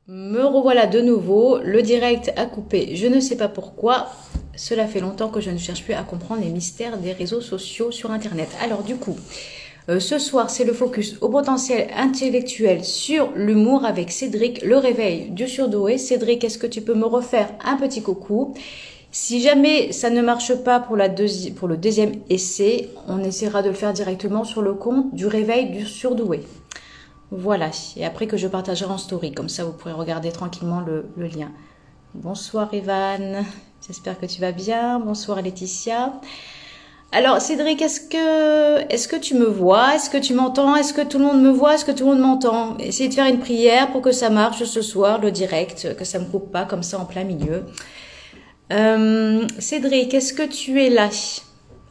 Me revoilà de nouveau, le direct a coupé, je ne sais pas pourquoi. Cela fait longtemps que je ne cherche plus à comprendre les mystères des réseaux sociaux sur Internet. Alors du coup, ce soir c'est le focus au potentiel intellectuel sur l'humour avec Cédric, le réveil du surdoué. Cédric, est-ce que tu peux me refaire un petit coucou? Si jamais ça ne marche pas pour le deuxième essai, on essaiera de le faire directement sur le compte du réveil du surdoué. Voilà, et après que je partagerai en story, comme ça vous pourrez regarder tranquillement le lien. Bonsoir Evan, j'espère que tu vas bien. Bonsoir Laetitia. Alors Cédric, est-ce que tu me vois? Est-ce que tu m'entends? Est-ce que tout le monde me voit? Est-ce que tout le monde m'entend? Essayez de faire une prière pour que ça marche ce soir, le direct, que ça me coupe pas comme ça en plein milieu. Cédric, est-ce que tu es là?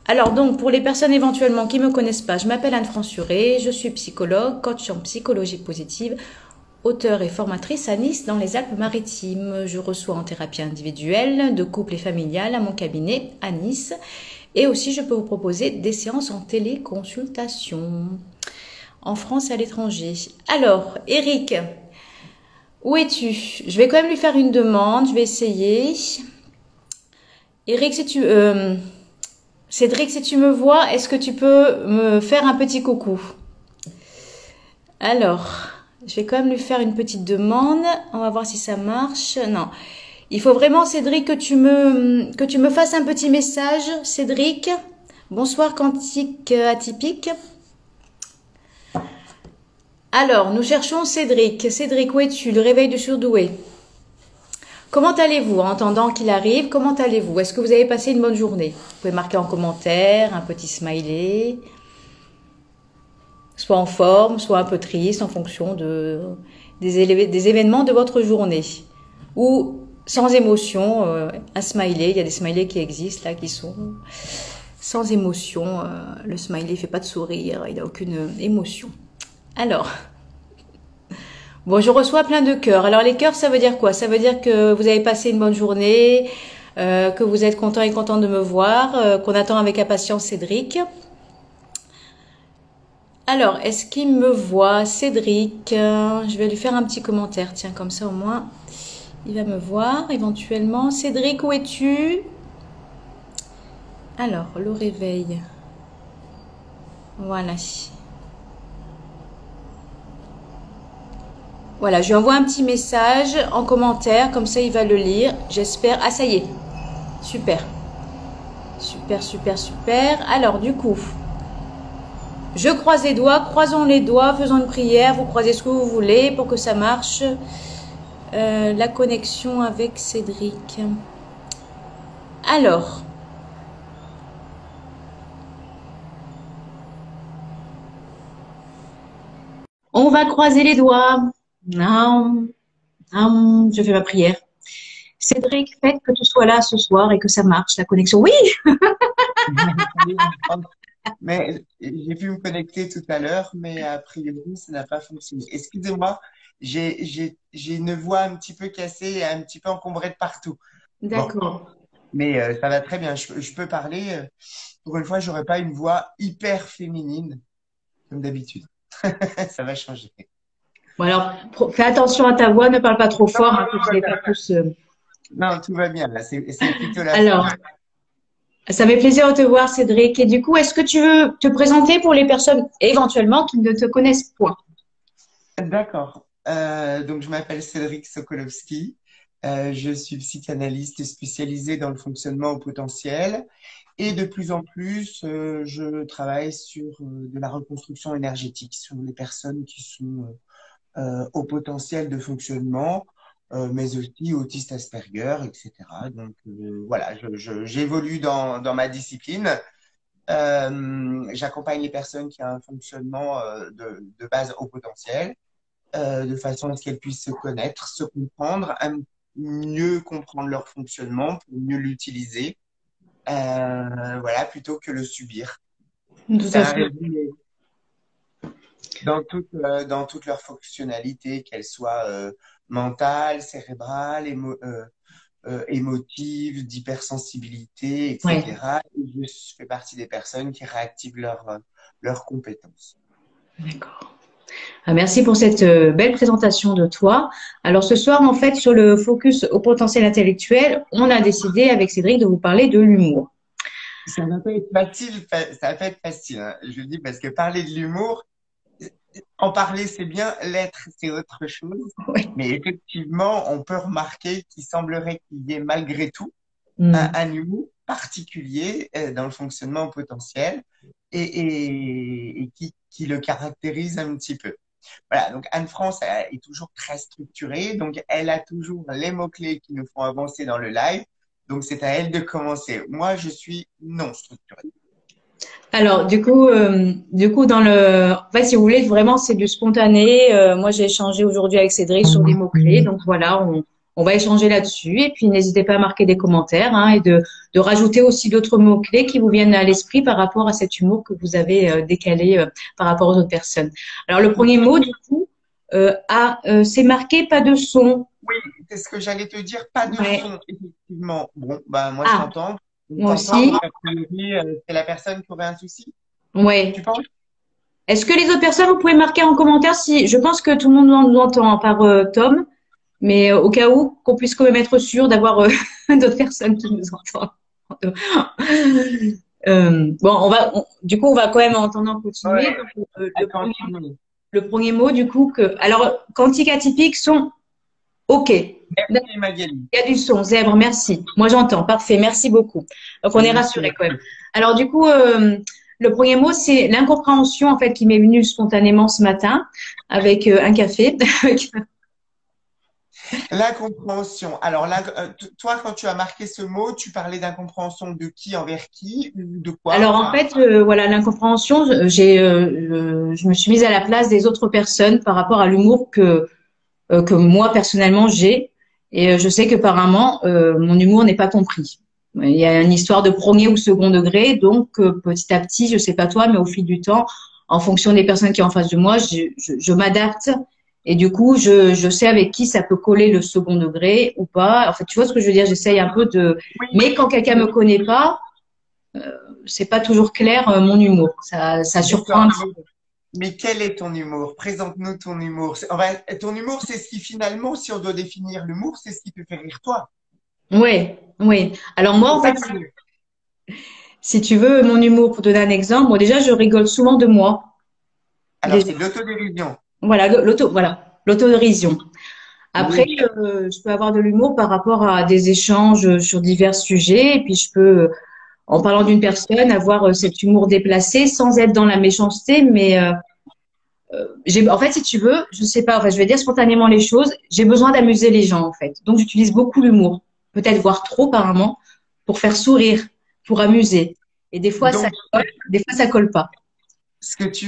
Alors donc, pour les personnes éventuellement qui me connaissent pas, je m'appelle Anne Fransuré, je suis psychologue, coach en psychologie positive, auteure et formatrice à Nice dans les Alpes-Maritimes. Je reçois en thérapie individuelle, de couple et familiale à mon cabinet à Nice. Et aussi, je peux vous proposer des séances en téléconsultation en France et à l'étranger. Alors, Eric, où es-tu? Je vais quand même lui faire une demande, je vais essayer. Eric, Cédric, si tu me vois, est-ce que tu peux me faire un petit coucou? Alors, je vais quand même lui faire une petite demande. On va voir si ça marche. Non. Il faut vraiment, Cédric, que tu me fasses un petit message. Cédric, bonsoir Quantique Atypique. Alors, nous cherchons Cédric. Cédric, où es-tu? Le réveil du surdoué. Comment allez-vous en attendant qu'il arrive? Comment allez-vous? Est-ce que vous avez passé une bonne journée? Vous pouvez marquer en commentaire un petit smiley. Soit en forme, soit un peu triste en fonction des événements de votre journée. Ou sans émotion, un smiley. Il y a des smileys qui existent là, qui sont sans émotion. Le smiley ne fait pas de sourire, il n'a aucune émotion. Alors... Bon, je reçois plein de cœurs. Alors les cœurs, ça veut dire quoi? Ça veut dire que vous avez passé une bonne journée, que vous êtes content et content de me voir, qu'on attend avec impatience Cédric. Alors, est-ce qu'il me voit, Cédric? Je vais lui faire un petit commentaire, tiens, comme ça au moins, il va me voir éventuellement. Cédric, où es-tu? Alors, le réveil. Voilà. Voilà, je lui envoie un petit message en commentaire, comme ça il va le lire. J'espère. Ah, ça y est. Super. Super, super, super. Alors, du coup, je croise les doigts, croisons les doigts, faisons une prière. Vous croisez ce que vous voulez pour que ça marche. La connexion avec Cédric. Alors. On va croiser les doigts. Non, non, je fais ma prière. Cédric, faites que tu sois là ce soir et que ça marche, la connexion. Oui, Mais j'ai pu me connecter tout à l'heure, mais a priori, ça n'a pas fonctionné. Excusez-moi, j'ai une voix un petit peu cassée et un petit peu encombrée de partout. Bon, d'accord. mais ça va très bien. Je peux parler. Pour une fois, j'aurais pas une voix hyper féminine, comme d'habitude. Ça va changer. Bon alors, fais attention à ta voix, ne parle pas trop Non, fort, non, hein, que tout je va n'ai bien. pas plus. Non, tout va bien. Là, c'est plutôt la Alors, forme. ça fait plaisir de te voir, Cédric. Et du coup, est-ce que tu veux te présenter pour les personnes éventuellement qui ne te connaissent point? D'accord. Donc, je m'appelle Cédric Sokolowski. Je suis psychanalyste spécialisé dans le fonctionnement au potentiel. Et de plus en plus, je travaille sur de la reconstruction énergétique, sur les personnes qui sont au potentiel de fonctionnement, mais aussi autistes Asperger, etc. Donc voilà, j'évolue dans ma discipline. J'accompagne les personnes qui ont un fonctionnement de base au potentiel, de façon à ce qu'elles puissent se connaître, se comprendre, à mieux comprendre leur fonctionnement pour mieux l'utiliser, voilà, plutôt que le subir. Tout C'est à un fait. résumé dans toute leur fonctionnalité, qu'elles soient mentales, cérébrales, émotives, d'hypersensibilité, Ouais. etc. Et je fais partie des personnes qui réactivent leurs compétences. D'accord. Ah, merci pour cette belle présentation de toi. Alors ce soir, en fait, sur le focus au potentiel intellectuel, on a décidé avec Cédric de vous parler de l'humour. Ça va pas être facile, ça va pas être facile, hein. Je le dis parce que parler de l'humour, en parler c'est bien, l'être c'est autre chose. Oui. Mais effectivement, on peut remarquer qu'il semblerait qu'il y ait malgré tout Hmm. un humour particulier dans le fonctionnement potentiel et qui le caractérise un petit peu. Voilà, donc Anne-France est toujours très structurée, donc elle a toujours les mots-clés qui nous font avancer dans le live. Donc c'est à elle de commencer. Moi, je suis non structurée. Alors, du coup, en fait, si vous voulez, vraiment, c'est du spontané. Moi, j'ai échangé aujourd'hui avec Cédric sur des mots-clés. Donc, voilà, on va échanger là-dessus. Et puis, n'hésitez pas à marquer des commentaires, hein, et de rajouter aussi d'autres mots-clés qui vous viennent à l'esprit par rapport à cet humour que vous avez décalé par rapport aux autres personnes. Alors, le premier mot, du coup, c'est marqué pas de son. Oui, c'est ce que j'allais te dire, pas de Ouais. son, effectivement. Bon, bah moi je Ah, t'entends. On moi t'entend, aussi. donc a priori, c'est la personne qui aurait un souci, tu Ouais. penses? Est-ce que les autres personnes, vous pouvez marquer en commentaire si, je pense que tout le monde nous entend, hein, par Tom. Mais au cas où, qu'on puisse quand même être sûr d'avoir d'autres personnes qui nous entendent. Bon, du coup, on va quand même en attendant continuer. Ouais, Donc, à continuer. le premier mot, du coup, alors, quantiques atypiques sont OK. D'accord, Merci Magali. il y a du son, zèbre, merci. Moi, j'entends. Parfait, merci beaucoup. Donc, on est rassurés quand même. Alors, du coup, le premier mot, c'est l'incompréhension, en fait, qui m'est venue spontanément ce matin avec un café. L'incompréhension. Alors là, toi, quand tu as marqué ce mot, tu parlais d'incompréhension de qui envers qui ou de quoi? Alors en Enfin, fait, voilà, l'incompréhension, je me suis mise à la place des autres personnes par rapport à l'humour que moi personnellement j'ai, et je sais que apparemment mon humour n'est pas compris. Il y a une histoire de premier ou second degré, donc petit à petit, je sais pas toi, mais au fil du temps, en fonction des personnes qui sont en face de moi, je m'adapte et du coup, je sais avec qui ça peut coller le second degré ou pas. En fait, tu vois ce que je veux dire? J'essaye un peu de, oui, mais quand quelqu'un me connaît pas, c'est pas toujours clair mon humour. Ça surprend un d'accord. petit Mais quel est ton humour? Présente-nous ton humour. Ton humour, c'est ce qui finalement, si on doit définir l'humour, c'est ce qui te fait rire toi. peu. Oui, oui. Alors moi, C'est en ça fait, l'humour. si tu veux mon humour, pour te donner un exemple, moi déjà, je rigole souvent de moi. Alors, Déjà, c'est de l'autodérision. voilà, l'autodérision. Après, Oui. je peux avoir de l'humour par rapport à des échanges sur divers sujets, et puis je peux, en parlant d'une personne, avoir cet humour déplacé sans être dans la méchanceté, mais en fait, si tu veux, je sais pas, enfin, je vais dire spontanément les choses. J'ai besoin d'amuser les gens, en fait. Donc, j'utilise beaucoup l'humour. Peut-être voire trop, apparemment, pour faire sourire, pour amuser. Et des fois, ça Donc, colle, des fois, ça colle pas. ce que tu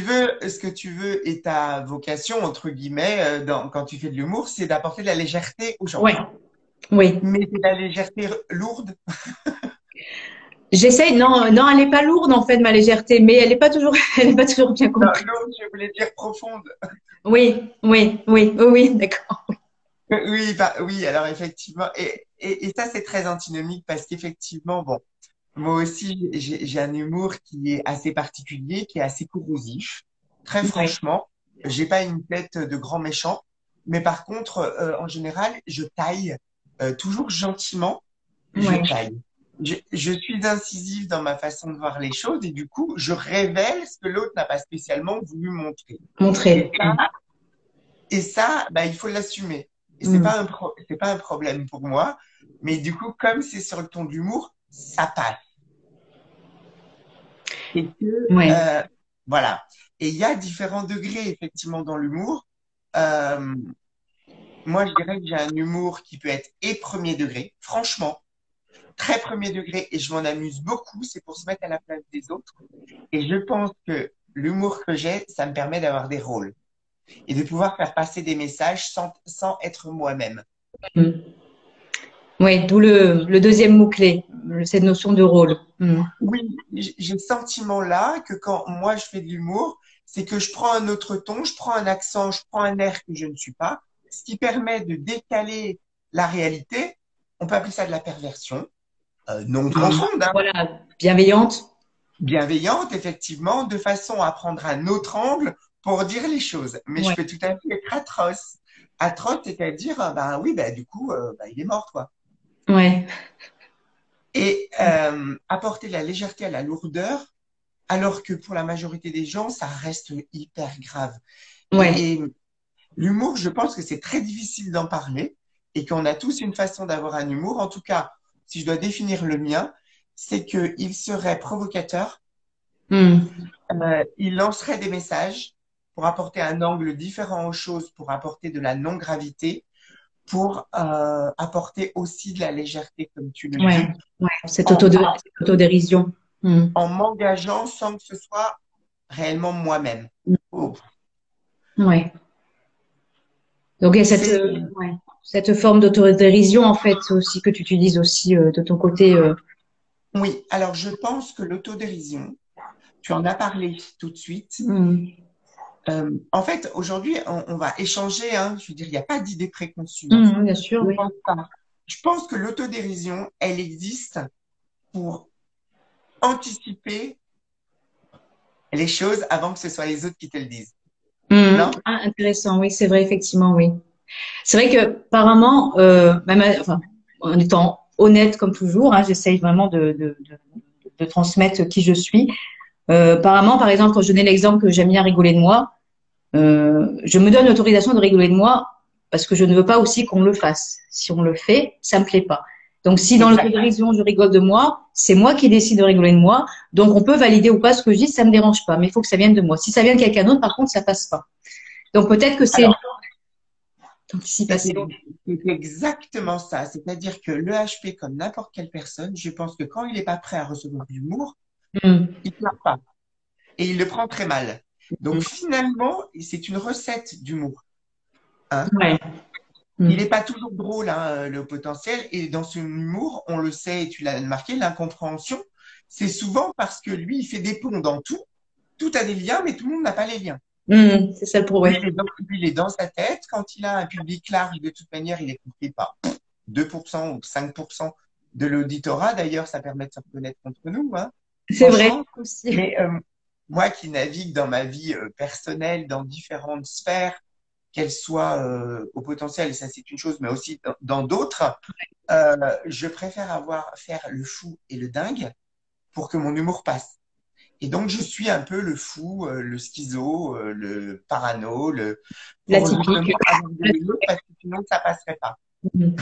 veux et ta vocation, entre guillemets, quand tu fais de l'humour, c'est d'apporter de la légèreté aux gens. Ouais, oui. Mais c'est de la légèreté lourde. J'essaye, non, non, elle est pas lourde, en fait, ma légèreté, mais elle est pas toujours, elle est pas toujours bien Non, comprise. lourde, je voulais dire profonde. Oui, oui, oui, oui, oui, d'accord. Oui, bah, oui, alors effectivement, et ça c'est très antinomique parce qu'effectivement, bon, moi aussi j'ai un humour qui est assez particulier, qui est assez corrosif. Très Ouais, franchement, j'ai pas une tête de grand méchant, mais par contre, en général, je taille toujours gentiment, je ouais. taille. Je suis incisive dans ma façon de voir les choses et du coup, je révèle ce que l'autre n'a pas spécialement voulu montrer. Et Montrer. ça, bah, il faut l'assumer. Et Mm. c'est pas un problème pour moi. Mais du coup, comme c'est sur le ton de l'humour, ça passe. Et que, Ouais. voilà. Et il y a différents degrés, effectivement, dans l'humour. Euh, moi, je dirais que j'ai un humour qui peut être et premier degré, franchement, très premier degré, et je m'en amuse beaucoup. C'est pour se mettre à la place des autres. Et je pense que l'humour que j'ai, ça me permet d'avoir des rôles et de pouvoir faire passer des messages sans être moi-même. Mm. Ouais, d'où le deuxième mot-clé, cette notion de rôle. Mm. Oui, j'ai ce sentiment-là que quand moi je fais de l'humour, c'est que je prends un autre ton, je prends un accent, je prends un air que je ne suis pas, ce qui permet de décaler la réalité. On peut appeler ça de la perversion, non profonde, hein, Voilà, bienveillante. bienveillante, effectivement, de façon à prendre un autre angle pour dire les choses. Mais je Ouais. peux tout à fait être atroce. Atroce, c'est-à-dire, bah oui, bah du coup, bah, il est mort, quoi. Ouais. Et apporter de la légèreté à la lourdeur, alors que pour la majorité des gens, ça reste hyper grave. Ouais. Et l'humour, je pense que c'est très difficile d'en parler et qu'on a tous une façon d'avoir un humour. En tout cas, si je dois définir le mien, c'est qu'il serait provocateur, Hmm. il lancerait des messages pour apporter un angle différent aux choses, pour apporter de la non-gravité, pour apporter aussi de la légèreté, comme tu le Ouais. dis, Ouais. en, Cette autodérision. Hmm. en m'engageant sans que ce soit réellement moi-même. Oh, Ouais. Donc, il y a c'est ouais, cette forme d'autodérision, en fait, aussi, que tu utilises aussi de ton côté. oui. Alors, je pense que l'autodérision, tu en as parlé tout de suite. Hmm. En fait, aujourd'hui, on va échanger. Hein, je veux dire, il n'y a pas d'idée préconçue. Hein. Hmm, bien sûr, Je oui. pense pas. Je pense que l'autodérision, elle existe pour anticiper les choses avant que ce soit les autres qui te le disent. Hmm. Non? Ah, intéressant, oui, c'est vrai, effectivement, oui. C'est vrai que, apparemment, même, enfin, en étant honnête comme toujours, hein, j'essaye vraiment de transmettre qui je suis. Apparemment, par exemple, quand je donnais l'exemple que j'aime bien rigoler de moi, je me donne l'autorisation de rigoler de moi parce que je ne veux pas aussi qu'on le fasse. Si on le fait, ça me plaît pas. Donc, si dans Exact. l'autodérision, je rigole de moi, c'est moi qui décide de rigoler de moi. Donc, on peut valider ou pas ce que je dis, ça me dérange pas. Mais il faut que ça vienne de moi. Si ça vient de quelqu'un d'autre, par contre, ça passe pas. Donc, peut-être que c'est une Alors, anticipation. c'est exactement ça. C'est-à-dire que le HP, comme n'importe quelle personne, je pense que quand il n'est pas prêt à recevoir de l'humour, Hmm. il ne pleure pas. Et il le prend très mal. Donc, finalement, c'est une recette d'humour. Hein. Ouais. Il Hmm. n'est pas toujours drôle, hein, le potentiel. Et dans son humour, on le sait, et tu l'as marqué, l'incompréhension, c'est souvent parce que lui, il fait des ponts dans tout. Tout a des liens, mais tout le monde n'a pas les liens. Hmm. C'est ça le Lui, problème. il est dans sa tête. Quand il a un public large, de toute manière, il est compris par 2% ou 5% de l'auditorat. D'ailleurs, ça permet de se reconnaître contre nous, hein, C'est vrai franchement. aussi. Mais moi qui navigue dans ma vie personnelle, dans différentes sphères, qu'elles soient au potentiel, et ça c'est une chose, mais aussi dans d'autres, je préfère faire le fou et le dingue pour que mon humour passe. Et donc je suis un peu le fou, le schizo, le parano, pour L'atypique. justement avoir de l'humour parce que sinon ça passerait pas. Hmm.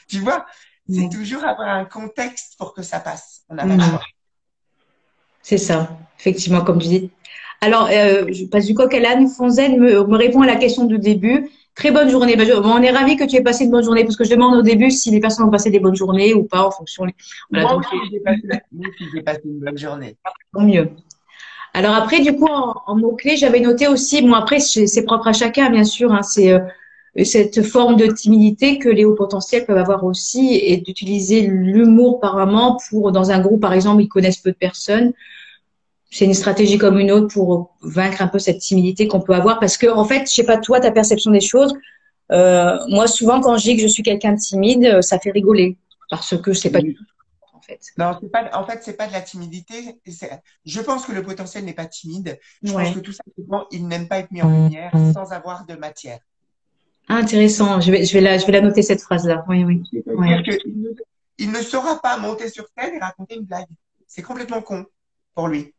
Tu vois, c'est Ouais. toujours avoir un contexte pour que ça passe. On n'a pas le Hmm. choix. C'est ça, effectivement, comme tu dis. Alors, je passe du coq à l'âne. Fonzen me répond à la question du début. Très bonne journée. Ben, bon, on est ravis que tu aies passé une bonne journée parce que je demande au début si les personnes ont passé des bonnes journées ou pas en fonction. Voilà, Moi donc aussi, moi aussi, j'ai passé une bonne journée. tant mieux. Alors après, du coup, en mots-clés, j'avais noté aussi, bon après, c'est propre à chacun, bien sûr, hein, c'est cette forme de timidité que les hauts potentiels peuvent avoir aussi et d'utiliser l'humour apparemment pour, dans un groupe, par exemple, ils connaissent peu de personnes. C'est une stratégie comme une autre pour vaincre un peu cette timidité qu'on peut avoir parce que, en fait, je sais pas toi, ta perception des choses. Moi, souvent, quand je dis que je suis quelqu'un de timide, ça fait rigoler parce que je sais pas du Oui. tout, en fait. Non, c'est pas, en fait, c'est pas de la timidité. Je pense que le potentiel n'est pas timide. Je pense Ouais. que tout simplement, il n'aime pas être mis en lumière sans avoir de matière. Ah, intéressant. Je vais la noter cette phrase-là. Oui, oui. Ouais. C'est-à-dire il ne saura pas monter sur scène et raconter une blague. C'est complètement con pour lui.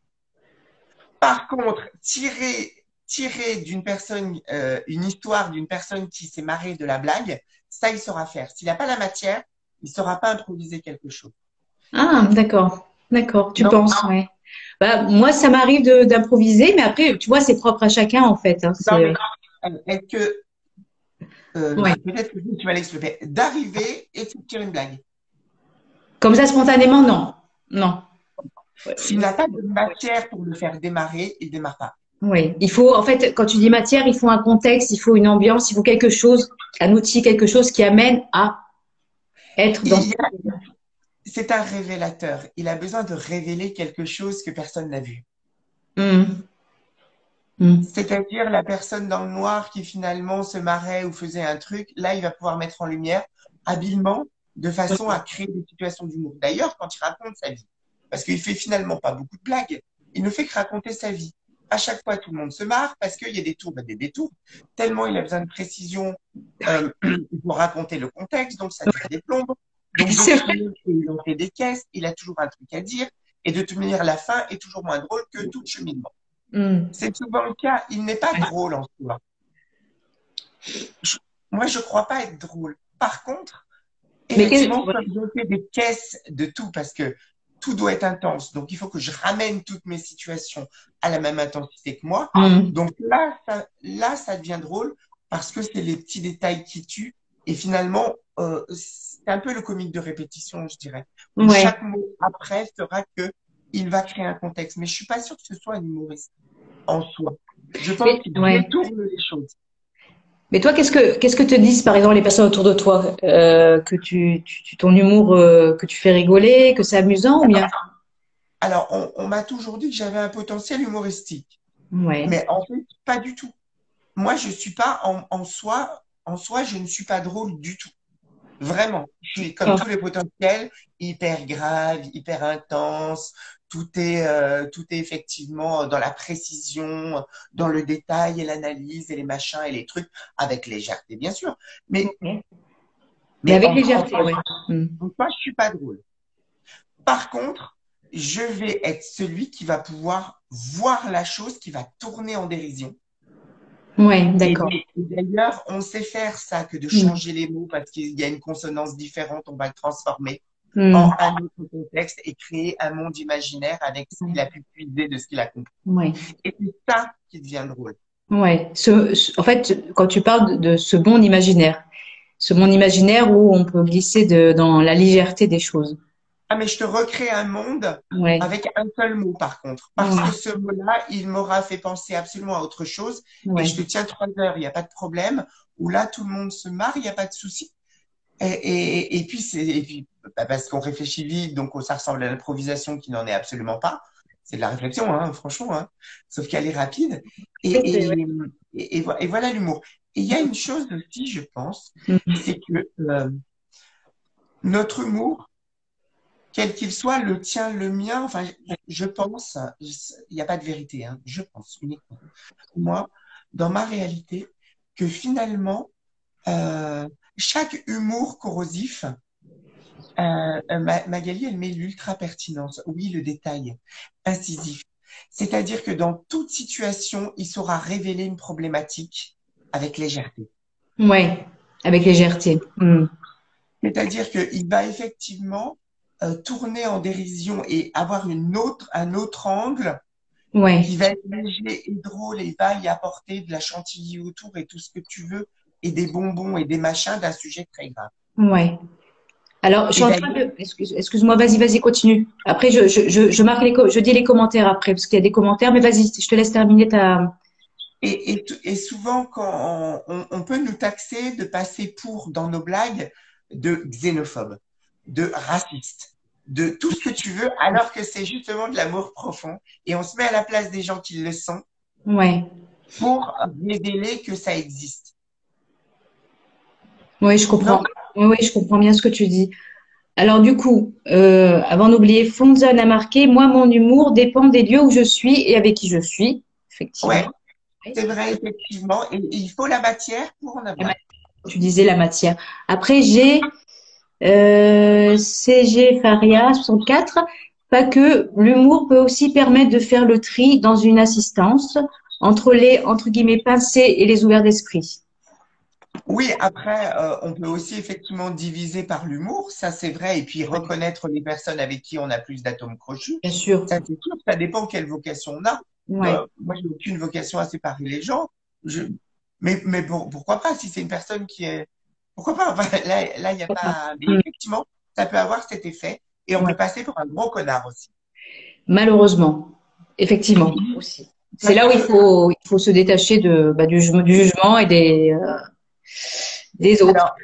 Par contre, tirer d'une personne, une histoire d'une personne qui s'est marrée de la blague, ça, il saura faire. S'il n'a pas la matière, il ne saura pas improviser quelque chose. Ah, d'accord. D'accord. Tu Donc, penses, ouais. Bah, moi, ça m'arrive d'improviser, mais après, tu vois, c'est propre à chacun, en fait, hein. non, C'est, mais est-ce que ouais. peut-être que tu vas l'expliquer, d'arriver et de tirer une blague. Comme ça, spontanément, non. Non. Ouais. S'il n'a pas de matière pour le faire démarrer, il ne démarre pas. Oui. Il faut, en fait, quand tu dis matière, il faut un contexte, il faut une ambiance, il faut quelque chose, un outil, quelque chose qui amène à être dans. Il- c'est un révélateur. Il a besoin de révéler quelque chose que personne n'a vu. Hum, hum. C'est-à-dire la personne dans le noir qui finalement se marrait ou faisait un truc, là, il va pouvoir mettre en lumière habilement de façon à créer des situations d'humour. D'ailleurs, quand il raconte sa vie, parce qu'il fait finalement pas beaucoup de blagues, il ne fait que raconter sa vie. à chaque fois, tout le monde se marre parce qu'il y a des tours, ben, des détours. Tellement il a besoin de précision pour raconter le contexte, donc ça devient des plombes. Donc, C'est vrai. il en fait des caisses, il a toujours un truc à dire. Et de toute manière, la fin est toujours moins drôle que tout cheminement. Hmm. C'est souvent le cas. Il n'est pas drôle en soi. Je- Moi, je crois pas être drôle. Par contre, Mais effectivement, comme je fais des caisses de tout, parce que tout doit être intense, donc il faut que je ramène toutes mes situations à la même intensité que moi. Hmm. Donc là, ça devient drôle parce que c'est les petits détails qui tuent. Et finalement, c'est un peu le comique de répétition, je dirais, où Ouais. chaque mot après fera que il va créer un contexte. Mais je suis pas sûre que ce soit un humoriste en soi. Je pense qu'il Ouais. détourne les choses. Mais toi, qu'est-ce que te disent par exemple les personnes autour de toi, que ton humour, que tu fais rigoler, que c'est amusant ou bien? Alors, on m'a toujours dit que j'avais un potentiel humoristique. Ouais. Mais en fait, pas du tout. Moi, je suis pas en soi, je ne suis pas drôle du tout. Vraiment. Je suis comme tous D'accord. les potentiels, hyper grave, hyper intense. Tout est effectivement dans la précision, dans le détail et l'analyse et les machins et les trucs, avec légèreté, bien sûr. Mais, Ok. Mais mais avec légèreté, ouais. Hmm. en soi, je suis pas drôle. Par contre, je vais être celui qui va pouvoir voir la chose, qui va tourner en dérision. Ouais, Et d'accord. d'ailleurs, on sait faire ça, que de Hmm. changer les mots parce qu'il y a une consonance différente, on va le transformer Hmm. en un autre contexte et créer un monde imaginaire avec ce qu'il a pu puiser de ce qu'il a compris. Ouais. Et c'est ça qui devient drôle. Ouais. En fait, quand tu parles de ce monde imaginaire où on peut glisser dans la légèreté des choses. Ah, mais je te recrée un monde Ouais. avec un seul mot, par contre. Parce que Ouais. ce mot-là, il m'aura fait penser absolument à autre chose. Et je te Ouais. tiens 3 heures, il n'y a pas de problème. Ou là, tout le monde se marre, il n'y a pas de souci. Et puis bah, parce qu'on réfléchit vite, donc ça ressemble à l'improvisation qui n'en est absolument pas. C'est de la réflexion, hein, franchement, hein. Sauf qu'elle est rapide. Et, et, et voilà l'humour. Et il y a une chose aussi, je pense, Hmm. c'est que notre humour, quel qu'il soit, le tien, le mien, enfin, je pense, il n'y a pas de vérité, hein, je pense uniquement. Moi, dans ma réalité, que finalement, euh, chaque humour corrosif, Magali, elle met l'ultra pertinence. Oui, le détail incisif. C'est-à-dire que dans toute situation, il saura révéler une problématique avec légèreté. Ouais. Avec légèreté. Hmm. C'est-à-dire qu'il va effectivement tourner en dérision et avoir un autre angle qui Ouais. va être léger et drôle et va y apporter de la chantilly autour et tout ce que tu veux et des bonbons et des machins d'un sujet très grave. Ouais. Alors, je suis Et en train d'ailleurs, de. Excuse-moi, vas-y, continue. Après, je marque je dis les commentaires après, parce qu'il y a des commentaires, mais vas-y, je te laisse terminer ta. et souvent, quand on peut nous taxer de passer pour, dans nos blagues, de xénophobes, de racistes, de tout ce que tu veux, alors que c'est justement de l'amour profond. Et on se met à la place des gens qui le sont Ouais. pour révéler que ça existe. Oui, je comprends. Non? Oui, oui, je comprends bien ce que tu dis. Alors, du coup, avant d'oublier, Fonzone a marqué, moi, mon humour dépend des lieux où je suis et avec qui je suis. Effectivement. Ouais, c'est vrai, effectivement. Et il faut la matière pour en La ma- avoir. Tu disais la matière. Après, j'ai CG Faria 64. Pas que l'humour peut aussi permettre de faire le tri dans une assistance entre les, entre guillemets, pincés et les ouverts d'esprit. Oui, après, on peut aussi effectivement diviser par l'humour, ça c'est vrai, et puis Ouais, reconnaître les personnes avec qui on a plus d'atomes crochus. bien sûr. Ça c'est sûr, ça dépend quelle vocation on a. Ouais. Moi, j'ai aucune vocation à séparer les gens. Je... mais pourquoi pas si c'est une personne qui est... Pourquoi pas? Enfin, là, il n'y a pas... Mais Mm. effectivement, ça peut avoir cet effet, et on Ouais. peut passer pour un gros connard aussi. Malheureusement, effectivement, aussi. C'est Parce là où que, il faut se détacher du jugement et des autres. alors,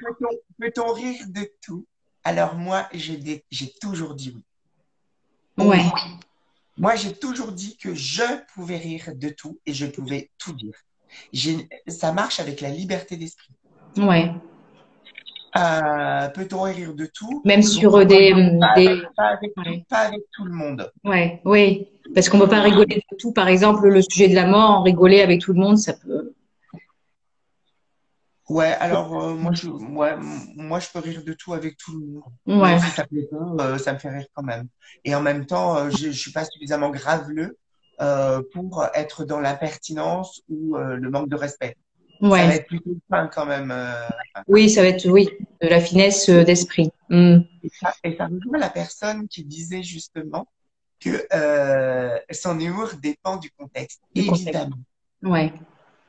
peut-on rire de tout? Alors moi, j'ai toujours dit oui. Ouais, Oui. Moi, j'ai toujours dit que je pouvais rire de tout et je pouvais tout dire. Ça marche avec la liberté d'esprit. ouais, peut-on rire de tout? Même Donc, sur moi, non, des... Ouais, pas avec tout le monde. ouais, oui. Parce qu'on peut pas rigoler de tout. Par exemple, le sujet de la mort, en rigoler avec tout le monde, ça peut... Ouais, alors moi, je peux rire de tout avec tout le monde. Même Ouais, si ça plaît pas, ça me fait rire quand même. Et en même temps, je suis pas suffisamment graveleux pour être dans l'impertinence ou le manque de respect. Ça va ouais. être plutôt fin quand même. Oui, ça va être, oui, de la finesse d'esprit. Hmm. Et ça rejoint la personne qui disait justement que son humour dépend du contexte, Du contexte. évidemment. Ouais,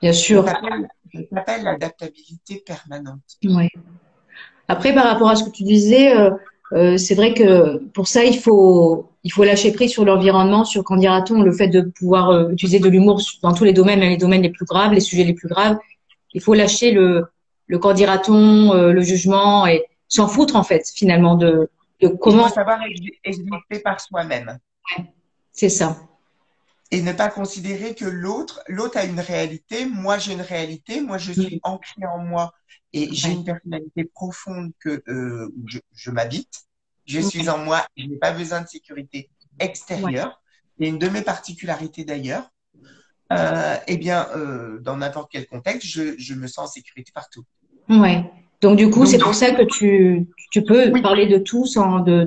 bien Ça sûr. s'appelle l'adaptabilité permanente. Ouais. Après, par rapport à ce que tu disais, c'est vrai que pour ça, il faut lâcher prise sur l'environnement, sur, qu'en dira-t-on, le fait de pouvoir utiliser de l'humour dans tous les domaines, même les domaines les plus graves, les sujets les plus graves. Il faut lâcher le qu'en dira-t-on, le jugement et s'en foutre, en fait, finalement, de Il faut comment savoir exister par soi-même c'est ça. et ne pas considérer que l'autre a une réalité, moi j'ai une réalité, moi je suis Mm. ancré en moi et j'ai Ouais. une personnalité profonde où je m'habite. Je suis Ouais. en moi, je n'ai pas besoin de sécurité Ouais. extérieure. Et une de mes particularités d'ailleurs, eh bien, dans n'importe quel contexte, je me sens en sécurité partout. Ouais. Donc, du coup, c'est Donc, pour ça que tu peux oui, parler de tout,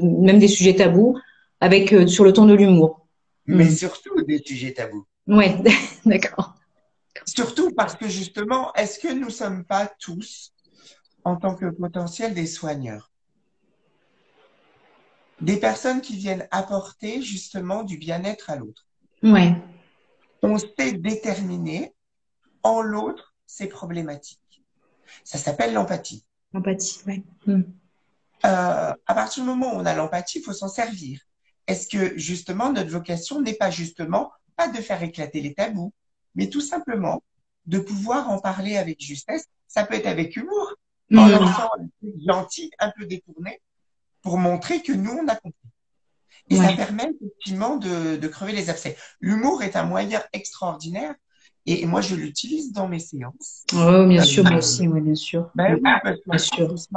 même des sujets tabous, avec, sur le ton de l'humour. mais Mm. surtout des sujets tabous. Ouais, d'accord. Surtout parce que justement, est-ce que nous ne sommes pas tous, en tant que potentiels, des soigneurs, des personnes qui viennent apporter justement du bien-être à l'autre? Ouais, On sait déterminer en l'autre ses problématiques. Ça s'appelle l'empathie. empathie, ouais. Mm. À partir du moment où on a l'empathie, il faut s'en servir. Est-ce que justement notre vocation n'est pas justement pas de faire éclater les tabous, mais tout simplement de pouvoir en parler avec justesse. Ça peut être avec humour, en Mm. lançant un truc gentil, un peu détourné, pour montrer que nous, on a compris. Et ça Ouais. permet effectivement de crever les abcès. L'humour est un moyen extraordinaire et moi, je l'utilise dans mes séances. Oh, bien Euh, sûr, moi aussi, ouais, bien sûr. ben Mm. oui, parce Bien qu'on sûr. on se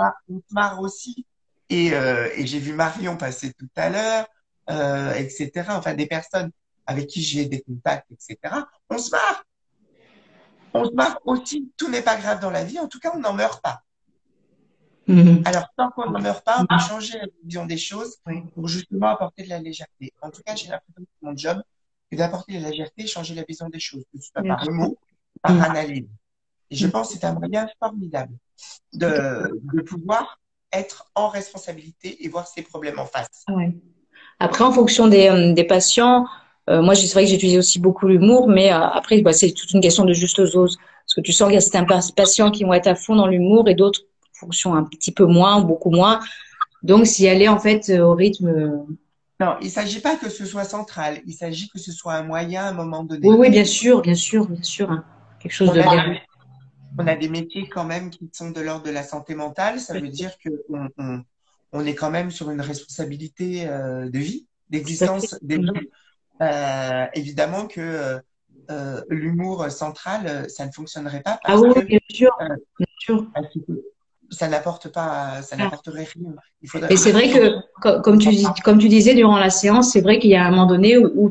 marre aussi. Et j'ai vu Marion passer tout à l'heure, etc. Enfin, des personnes avec qui j'ai des contacts, etc. On se marre. On se marre aussi. Tout n'est pas grave dans la vie. En tout cas, on n'en meurt pas. Mm. Alors, tant qu'on n'en meurt pas, on peut changer la vision des choses Ouais, pour justement apporter de la légèreté. En tout cas, j'ai l'impression que mon job est d'apporter de la légèreté et changer la vision des choses, que ce soit bien par sûr. humour, par Mm. analyse. Et je Mm. pense que c'est un moyen formidable Tout à fait. de pouvoir être en responsabilité et voir ses problèmes en face. Ouais. Après, en fonction des patients, moi, c'est vrai que j'utilise aussi beaucoup l'humour, mais après, bah, c'est toute une question de juste dose. Parce que tu sens qu'il y a certains patients qui vont être à fond dans l'humour et d'autres fonctionnent un petit peu moins ou beaucoup moins. Donc, s'y aller, en fait, au rythme. Non, il ne s'agit pas que ce soit central, il s'agit que ce soit un moyen à un moment Oui, donné. oui, bien sûr, bien sûr, bien sûr, hein. Quelque chose On de a bien. des, on a des métiers quand même qui sont de l'ordre de la santé mentale, ça veut dire on est quand même sur une responsabilité de vie, Tout à fait. d'existence des gens. Évidemment que l'humour central, ça ne fonctionnerait pas Ah oui, oui, bien sûr, euh, bien sûr. parce que ça n'apporte pas, ça n'apporterait rien. Et c'est vrai que, comme tu disais durant la séance, c'est vrai qu'il y a un moment donné où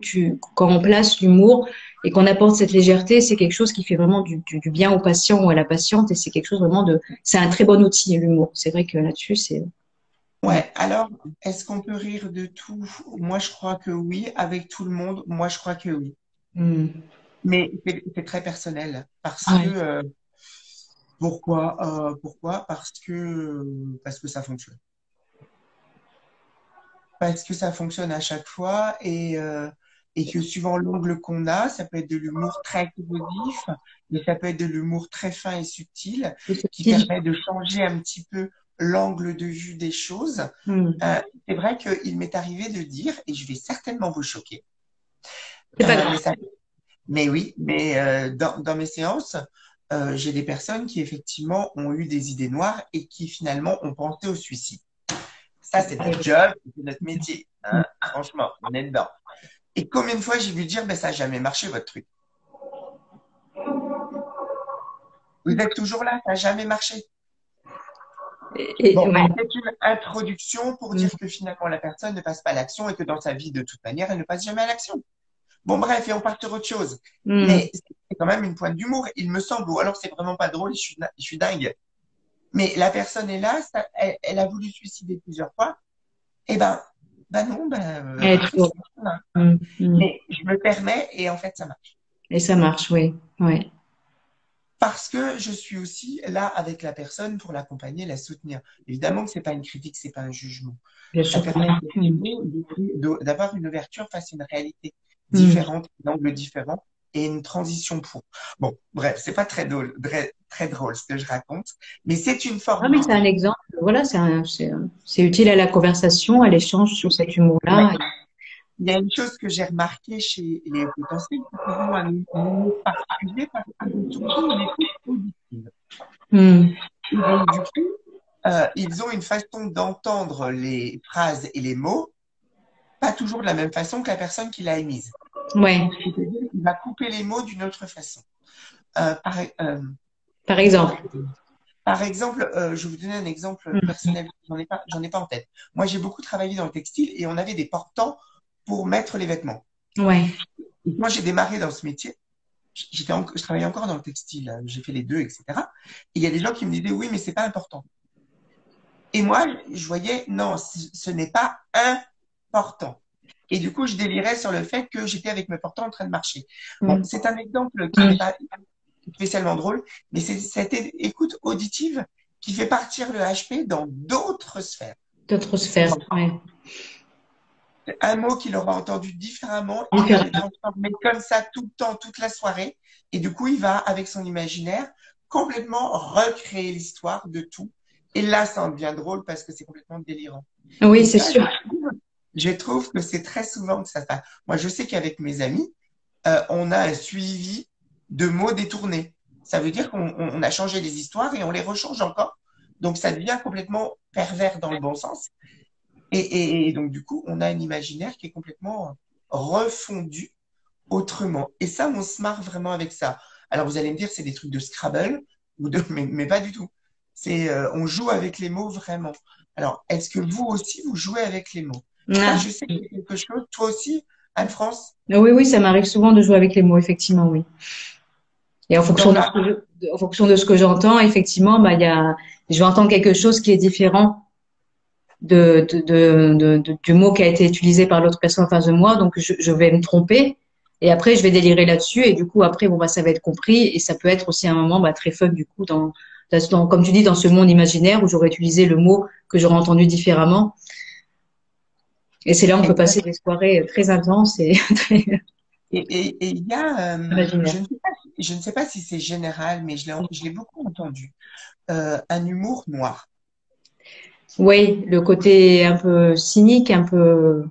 quand on place l'humour et qu'on apporte cette légèreté, c'est quelque chose qui fait vraiment du bien au patient ou à la patiente et c'est quelque chose vraiment c'est un très bon outil, l'humour. C'est vrai que là-dessus, ouais. Ouais, alors, est-ce qu'on peut rire de tout? Moi, je crois que oui. Avec tout le monde, moi, je crois que oui. Hmm. Mais c'est très personnel. Ouais. Pourquoi? Parce que ça fonctionne. Parce que ça fonctionne à chaque fois et que suivant l'angle qu'on a, ça peut être de l'humour très explosif, mais ça peut être de l'humour très fin et subtil C'est qui subtil. permet de changer un petit peu l'angle de vue des choses. Hmm. C'est vrai qu'il m'est arrivé de dire, et je vais certainement vous choquer, C'est pas mais grave. mais oui, mais dans mes séances, j'ai des personnes qui effectivement ont eu des idées noires et qui finalement ont pensé au suicide. Ça, c'est notre job, c'est notre métier. Hmm. Hein. Franchement, on est dedans. Et combien de fois j'ai vu dire, ben, ça n'a jamais marché, votre truc. Vous êtes toujours là, ça n'a jamais marché. Bon, Ouais. c'est une introduction pour dire que finalement la personne ne passe pas à l'action et que dans sa vie, de toute manière, elle ne passe jamais à l'action. Bon, bref, et on part sur autre chose. Mm. Mais c'est quand même une pointe d'humour, il me semble, ou alors c'est vraiment pas drôle, je suis dingue. Mais la personne est là, elle a voulu se suicider plusieurs fois. Eh ben non, Ouais, triste. toujours. Mm. Mm. Mais je me permets et en fait, ça marche. Et ça marche, oui. Ouais. Parce que je suis aussi là avec la personne pour l'accompagner, la soutenir. Évidemment que c'est pas une critique, c'est pas un jugement. Bien Ça sûr que permet non. Mm. d'avoir une ouverture face à une réalité Mm. différente, un angle différent et une transition pour. Bon, bref, c'est pas très drôle ce que je raconte, mais c'est une Ah, forme mais c'est un d'humour. exemple. Voilà, c'est utile à la conversation, à l'échange sur cet Ouais. humour-là. Il y a une chose que j'ai remarquée chez les potentiels, c'est qu'ils ont un humour particulier parce qu'ils ont une écoute auditive. Mm. Et donc, du coup, ils ont une façon d'entendre les phrases et les mots, pas toujours de la même façon que la personne qui l'a émise. Ouais. C'est-à-dire qu'il va couper les mots d'une autre façon. Euh, par, euh, Par exemple. Par exemple, je vais vous donner un exemple Mm. personnel, j'en ai pas en tête. Moi, j'ai beaucoup travaillé dans le textile et on avait des portants pour mettre les vêtements. Ouais. Et moi, j'ai démarré dans ce métier. Je travaillais encore dans le textile, j'ai fait les deux, etc. Et il y a des gens qui me disaient, oui, mais c'est pas important. Et moi, je voyais, non, ce n'est pas important. Et du coup, je délirais sur le fait que j'étais avec mes portants en train de marcher. Bon, Mm. c'est un exemple qui n'est Mm. pas spécialement drôle, mais c'est cette écoute auditive qui fait partir le HP dans d'autres sphères. D'autres sphères. Ouais. Un mot qu'il aura entendu différemment, il va le Différemment. transformer comme ça tout le temps, toute la soirée. Et du coup, il va, avec son imaginaire, complètement recréer l'histoire de tout. Et là, ça en devient drôle parce que c'est complètement délirant. Oui, Et c'est ça, sûr. je trouve que c'est très souvent que ça se passe. Moi, je sais qu'avec mes amis, on a un suivi de mots détournés. Ça veut dire qu'on a changé les histoires et on les rechange encore. Donc, ça devient complètement pervers dans le bon sens. Et donc, du coup, on a un imaginaire qui est complètement refondu autrement. Et ça, on se marre vraiment avec ça. Alors, vous allez me dire, c'est des trucs de Scrabble, mais pas du tout. On joue avec les mots vraiment. Alors, est-ce que vous aussi, vous jouez avec les mots? Ça, Ah. je sais que c'est quelque chose. Toi aussi, Anne-France, Oui, oui, ça m'arrive souvent de jouer avec les mots, effectivement, oui. Et dans la. en fonction de ce que j'entends, effectivement, bah, je vais entendre quelque chose qui est différent du mot qui a été utilisé par l'autre personne en face de moi. Donc, je vais me tromper. Et après, je vais délirer là-dessus. Et du coup, après, bon, bah, ça va être compris. Et ça peut être aussi un moment, bah, très fun, du coup, comme tu dis, dans ce monde imaginaire où j'aurais utilisé le mot que j'aurais entendu différemment. Et c'est là où on peut passer des soirées très intenses et très Et il y a, imaginaires. je ne sais pas si c'est général, mais je l'ai beaucoup entendu, un humour noir. Oui, le côté un peu cynique, un peu.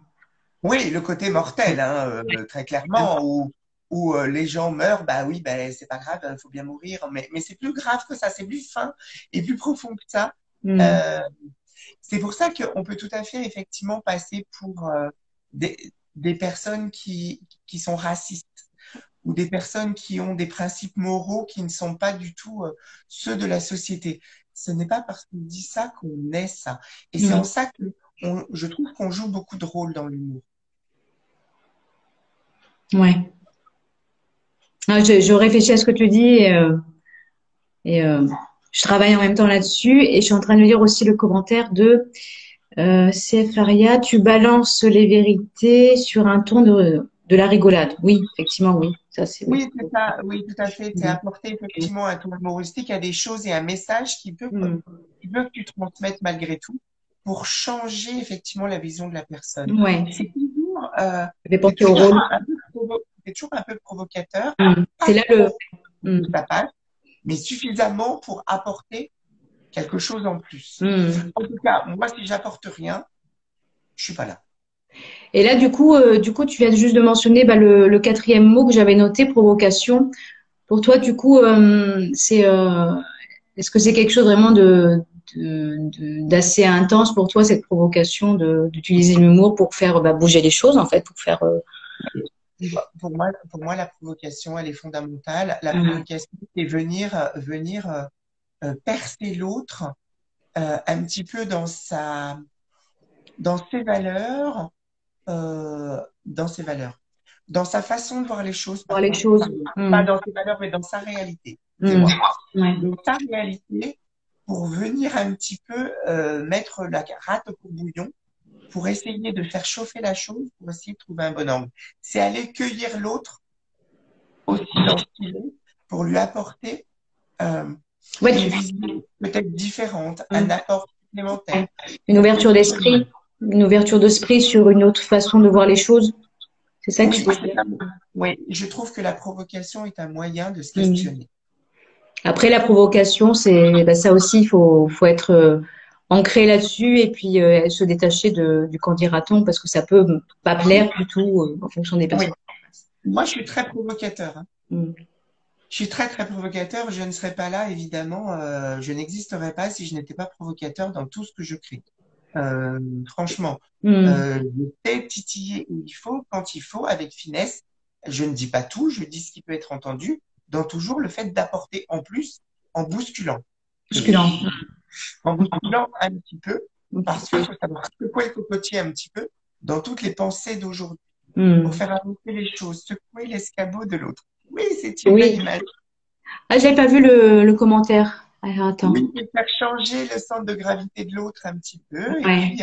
Oui, le côté mortel, hein, très clairement, où les gens meurent, bah oui, bah, c'est pas grave, il faut bien mourir, mais c'est plus grave que ça, c'est plus fin et plus profond que ça. Hmm. Euh, c'est pour ça qu'on peut tout à fait effectivement passer pour des personnes qui sont racistes ou des personnes qui ont des principes moraux qui ne sont pas du tout ceux de la société. Ce n'est pas parce qu'on dit ça qu'on est ça. Et c'est en Hmm. ça que je trouve qu'on joue beaucoup de rôles dans l'humour. Ouais. Ah, je réfléchis à ce que tu dis et je travaille en même temps là-dessus et je suis en train de lire aussi le commentaire de CF Aria. Tu balances les vérités sur un ton de la rigolade. Oui, effectivement, oui. Ça, c'est oui. Oui, c'est ça, oui, tout à fait. C'est apporter effectivement un ton humoristique à des choses et un message Hmm. qui veut que tu transmettes malgré tout pour changer effectivement la vision de la personne. Ouais. Je vais C'est penser au toujours rôle. c'est toujours un peu provocateur, Hmm. C'est pas là le. trop pour Hmm. que ça passe, mais suffisamment pour apporter quelque chose en plus. Hmm. En tout cas, moi, si j'apporte rien, je suis pas là. Et là, du coup, tu viens juste de mentionner bah, le quatrième mot que j'avais noté, provocation. Pour toi, du coup, est-ce que c'est quelque chose vraiment d'assez intense pour toi, cette provocation d'utiliser l'humour pour faire bah, bouger les choses, en fait, pour faire. Pour moi, la provocation, elle est fondamentale. La Hum, provocation, c'est venir percer l'autre un petit peu dans ses valeurs, dans ses valeurs, dans sa façon de voir les choses, Voir les pardon. choses. Pas dans ses valeurs, mais dans sa réalité. Mm. Excusez-moi. Ouais. Donc, sa réalité, pour venir un petit peu mettre la rate au courbouillon, pour essayer de faire chauffer la chose, pour essayer de trouver un bon angle. C'est aller cueillir l'autre aussi dans ce qu'il est, pour lui apporter euh, Ouais, une vision peut-être différente, un mm. apport supplémentaire. Une Parce que ouverture d'esprit. Une ouverture d'esprit sur une autre façon de voir les choses. C'est ça que tu oui, veux dire. oui, je trouve que la provocation est un moyen de se Mm. questionner. Après, la provocation, c'est bah, ça aussi, faut être ancré là-dessus et puis se détacher du qu'en dira-t-on parce que ça peut pas plaire du tout en fonction des Oui, personnes. moi je suis très provocateur, hein. Mm. Je suis très très provocateur. Je ne serais pas là, évidemment. Je n'existerais pas si je n'étais pas provocateur dans tout ce que je crée. Franchement, Mm. je sais titiller où il faut, quand il faut, avec finesse. Je ne dis pas tout, je dis ce qui peut être entendu, dans toujours le fait d'apporter en plus, en bousculant. Bousculant. En bousculant un petit peu, Ok. parce qu'il faut savoir secouer le cocotier un petit peu dans toutes les pensées d'aujourd'hui, pour Mm. faire avancer les choses, secouer l'escabeau de l'autre. Oui, c'est une belle Oui. image. Ah, j'avais pas vu le commentaire. Alors, attends. Oui, et faire changer le centre de gravité de l'autre un petit peu, Ouais.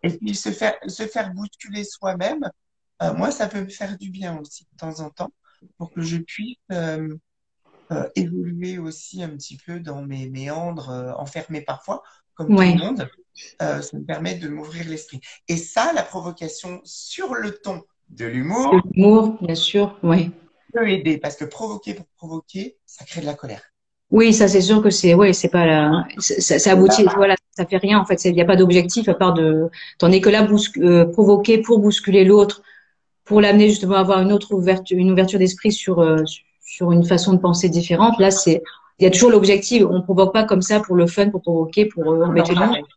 et puis se faire bousculer soi-même. Moi, ça peut me faire du bien aussi de temps en temps, pour que je puisse évoluer aussi un petit peu dans mes méandres, enfermés parfois, comme tout le Ouais. monde. Ça me permet de m'ouvrir l'esprit. Et ça, la provocation sur le ton de l'humour L'humour, bien sûr. Ouais. peut aider, parce que provoquer pour provoquer, ça crée de la colère. Oui, ça c'est sûr que c'est ouais, c'est pas la ça aboutit voilà, ça fait rien en fait, il n'y a pas d'objectif à part de tandis que là provoquer pour bousculer l'autre, pour l'amener justement à avoir une ouverture d'esprit sur une façon de penser différente, là c'est il y a toujours l'objectif, on provoque pas comme ça pour le fun, pour provoquer, pour Non, embêter l'autre.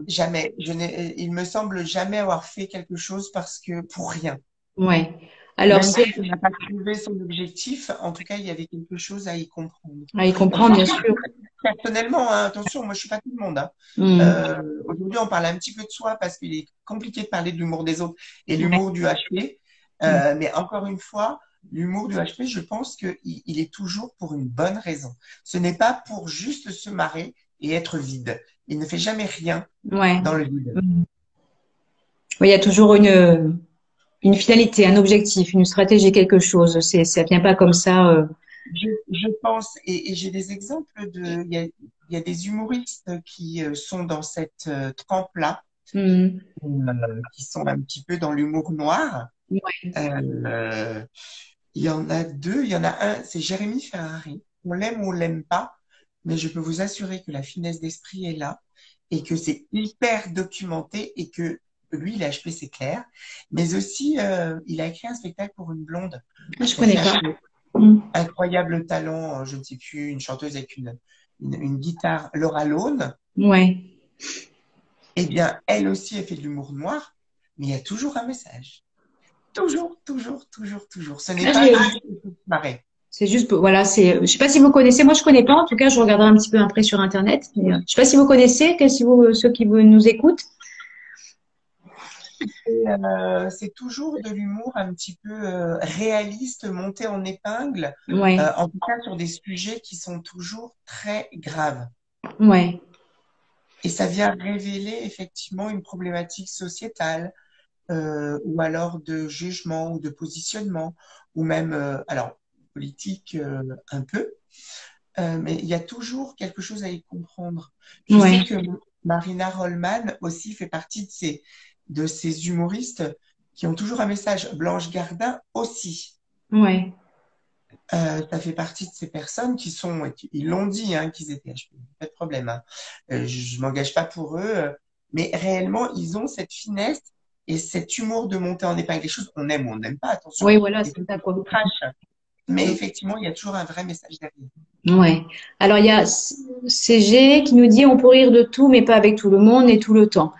jamais. Jamais. Il me semble jamais avoir fait quelque chose parce que pour rien. Ouais. Alors Même c'est si on n'a pas trouvé son objectif, en tout cas, il y avait quelque chose à y comprendre. à y comprendre bien sûr. Personnellement, hein, attention, moi, je suis pas tout le monde, hein. Hmm. Aujourd'hui, on parle un petit peu de soi parce qu'il est compliqué de parler de l'humour des autres et Ouais. l'humour du HP. Mais encore une fois, l'humour du HP, je pense qu'il est toujours pour une bonne raison. Ce n'est pas pour juste se marrer et être vide. Il ne fait jamais rien Ouais. dans le vide. Hmm. Oui, il y a toujours une finalité, un objectif, une stratégie, quelque chose. Ça vient pas comme ça. Je pense, et j'ai des exemples il y a des humoristes qui sont dans cette trempe-là, Hmm. qui sont un petit peu dans l'humour noir. Ouais. Euh, il y en a deux, il y en a un, c'est Jérémy Ferrari. On l'aime ou on l'aime pas, mais je peux vous assurer que la finesse d'esprit est là et que c'est hyper documenté et que lui, il a HP, c'est clair. Mais aussi, il a écrit un spectacle pour une blonde, Ah, je connais Sophie pas. HP. Hmm. Incroyable talent, je ne sais plus, une chanteuse avec une guitare, Laura Lone. Ouais. Eh bien, elle aussi, elle fait de l'humour noir, mais il y a toujours un message. Toujours, toujours, toujours, toujours. Ce n'est Ah, pas juste pour se marrer. c'est juste, voilà, je sais pas si vous connaissez, moi je connais pas, en tout cas je regarderai un petit peu après sur Internet. Mais, je sais pas si vous connaissez, si ceux qui nous écoutent. C'est toujours de l'humour un petit peu réaliste, monté en épingle, Ouais, en tout cas sur des sujets qui sont toujours très graves. ouais, Et ça vient révéler effectivement une problématique sociétale, ou alors de jugement ou de positionnement, ou même, alors, politique un peu, mais il y a toujours quelque chose à y comprendre. Je sais ouais, que Marina Rollman aussi fait partie de ces humoristes qui ont toujours un message. Blanche Gardin aussi. ouais, Ça fait partie de ces personnes qui sont, ils l'ont dit, hein, qu'ils étaient HP, pas de problème, hein. Je m'engage pas pour eux, mais réellement, ils ont cette finesse et cet humour de monter en épingle. Les choses qu'on aime ou on n'aime pas, attention. oui, voilà, Et c'est puis, ça quoi. c'est trash. Mais effectivement, il y a toujours un vrai message derrière. Ouais. Alors il y a CG qui nous dit on peut rire de tout, mais pas avec tout le monde et tout le temps.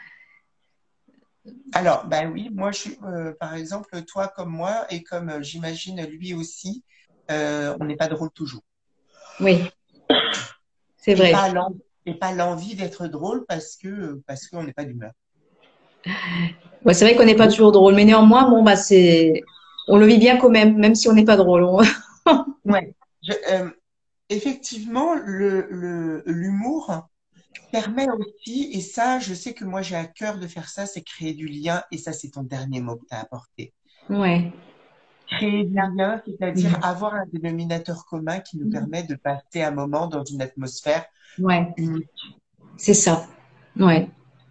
Alors, ben oui, moi, je suis, par exemple, toi comme moi, et comme j'imagine lui aussi, on n'est pas drôle toujours. Oui, c'est Et vrai. pas à l'en- et pas l'envie d'être drôle parce qu'on n'est pas d'humeur. Ouais, c'est vrai qu'on n'est pas toujours drôle, mais néanmoins, bon, bah, on le vit bien quand même, même si on n'est pas drôle. Ouais. Effectivement, l'humour permet aussi, et ça, je sais que moi j'ai à cœur de faire ça, c'est créer du lien, et ça, c'est ton dernier mot que tu as apporté. Ouais. Créer du lien, c'est-à-dire avoir un dénominateur commun qui nous permet de passer un moment dans une atmosphère Ouais, unique. c'est ça. Ouais.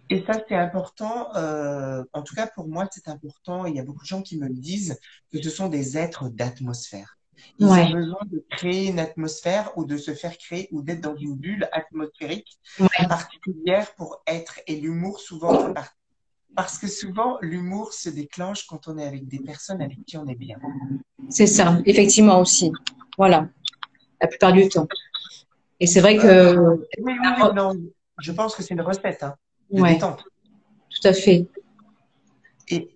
Et ça, c'est important. En tout cas, pour moi, c'est important. Il y a beaucoup de gens qui me le disent que ce sont des êtres d'atmosphère. Ils ont Ouais. besoin de créer une atmosphère ou de se faire créer ou d'être dans une bulle atmosphérique Ouais. particulière pour être. Et l'humour souvent fait partie. Parce que souvent, l'humour se déclenche quand on est avec des personnes avec qui on est bien. C'est ça, effectivement aussi. Voilà, la plupart du temps. Et c'est vrai Euh, que, oui, oui, oui, non. Je pense que c'est une recette, hein, de ouais, détente. tout à fait. Et